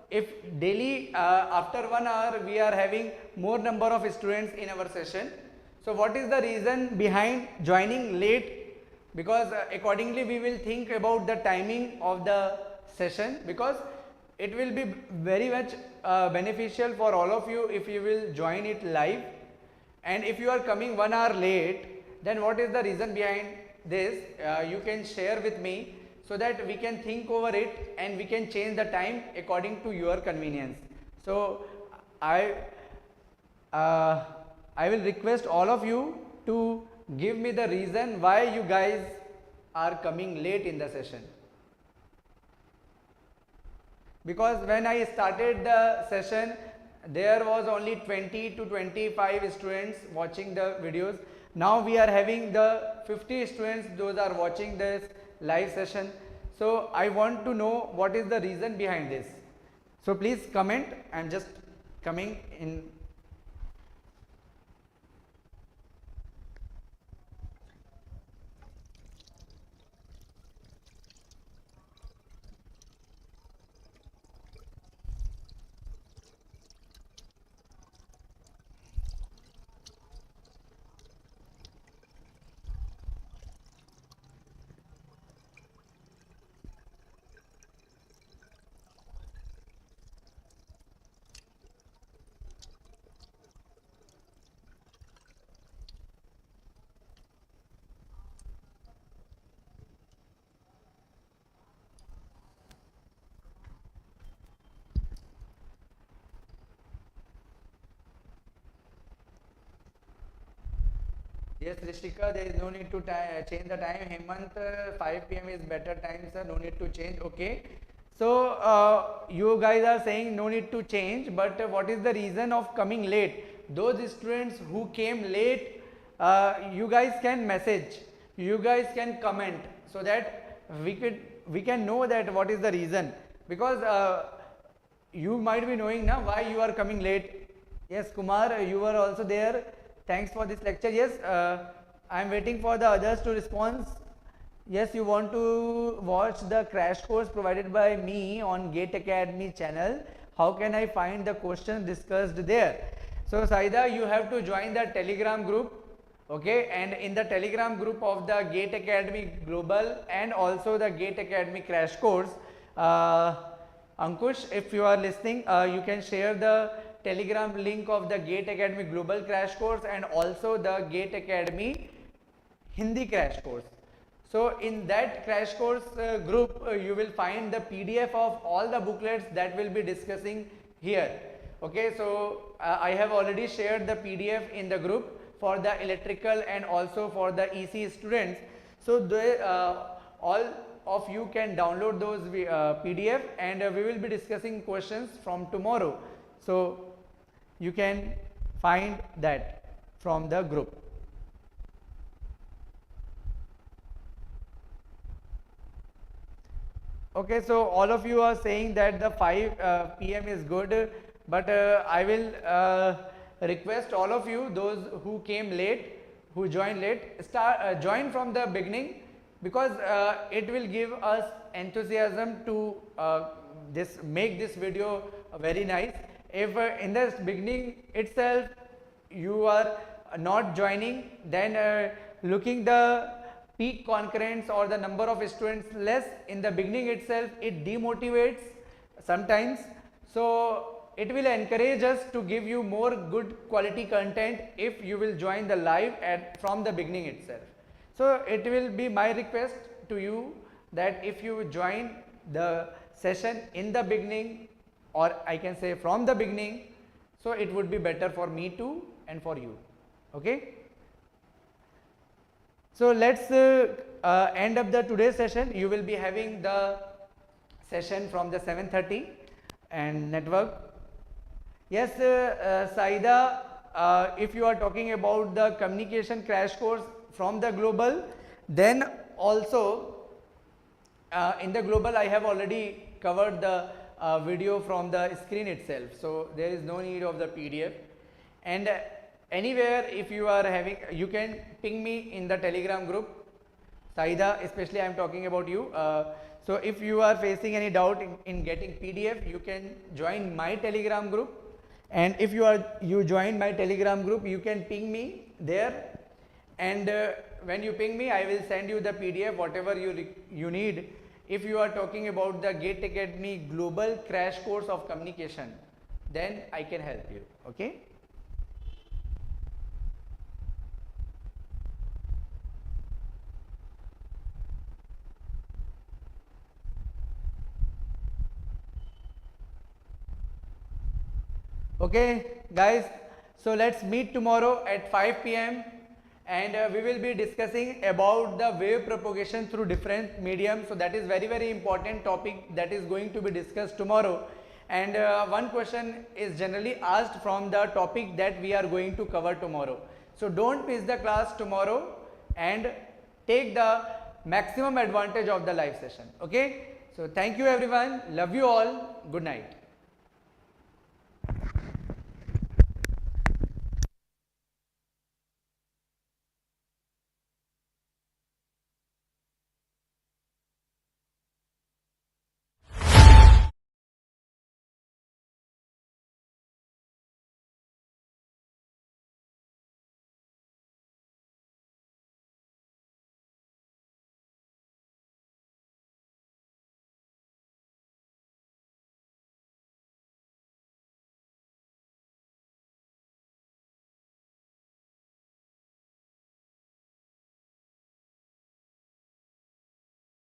if daily after 1 hour we are having more number of students in our session, so what is the reason behind joining late? Because accordingly we will think about the timing of the session, because it will be very much beneficial for all of you if you will join it live. And if you are coming 1 hour late, then what is the reason behind this? You can share with me, so that we can think over it and we can change the time according to your convenience. So I will request all of you to give me the reason why you guys are coming late in the session. Because when I started the session, there was only 20 to 25 students watching the videos. Now we are having the 50 students, those are watching this live session. So I want to know what is the reason behind this. So please comment. I am just coming in. Yes, Rishika, there is no need to change the time. Hemant, 5 p.m. is better time, sir. No need to change. Okay. So you guys are saying no need to change, but what is the reason of coming late? Those students who came late, you guys can message, you guys can comment, so that we can know that what is the reason. Because you might be knowing now why you are coming late. Yes, Kumar, you were also there. Thanks for this lecture. Yes, I am waiting for the others to respond. Yes, you want to watch the crash course provided by me on Gate Academy channel. How can I find the questions discussed there? So Saida, you have to join the Telegram group. Okay, and in the Telegram group of the Gate Academy Global and also the Gate Academy crash course, Ankush, if you are listening, you can share the Telegram link of the Gate Academy Global crash course and also the Gate Academy Hindi crash course. So in that crash course group, you will find the PDF of all the booklets that we'll be discussing here. Okay, so I have already shared the PDF in the group for the electrical and also for the EC students. So they, all of you can download those PDF, and we will be discussing questions from tomorrow. So you can find that from the group. Okay, so all of you are saying that the 5 p.m. is good, but I will request all of you, those who came late, who joined late, join from the beginning, because it will give us enthusiasm to make this video very nice. If in the beginning itself you are not joining, then looking the peak concurrence or the number of students less in the beginning itself, it demotivates sometimes. So it will encourage us to give you more good quality content if you will join the live from the beginning itself. So it will be my request to you that if you join the session in the beginning, or I can say from the beginning, so it would be better for me too and for you. Okay. So let's end up the today's session. You will be having the session from the 7:30 and network. Yes, Saida, if you are talking about the communication crash course from the global, then also in the global I have already covered the video from the screen itself, so there is no need of the PDF. And anywhere if you are having, you can ping me in the Telegram group. Saida, especially I am talking about you. So if you are facing any doubt in getting PDF, you can join my Telegram group, and if you join my Telegram group, you can ping me there, and when you ping me, I will send you the PDF whatever you need. If you are talking about the GATE Academy Global Crash Course of Communication, then I can help you. Okay. Okay guys, so let's meet tomorrow at 5 p.m. and we will be discussing about the wave propagation through different mediums. So that is very important topic that is going to be discussed tomorrow, and one question is generally asked from the topic that we are going to cover tomorrow. So don't miss the class tomorrow and take the maximum advantage of the live session. Okay, so thank you everyone, love you all, good night.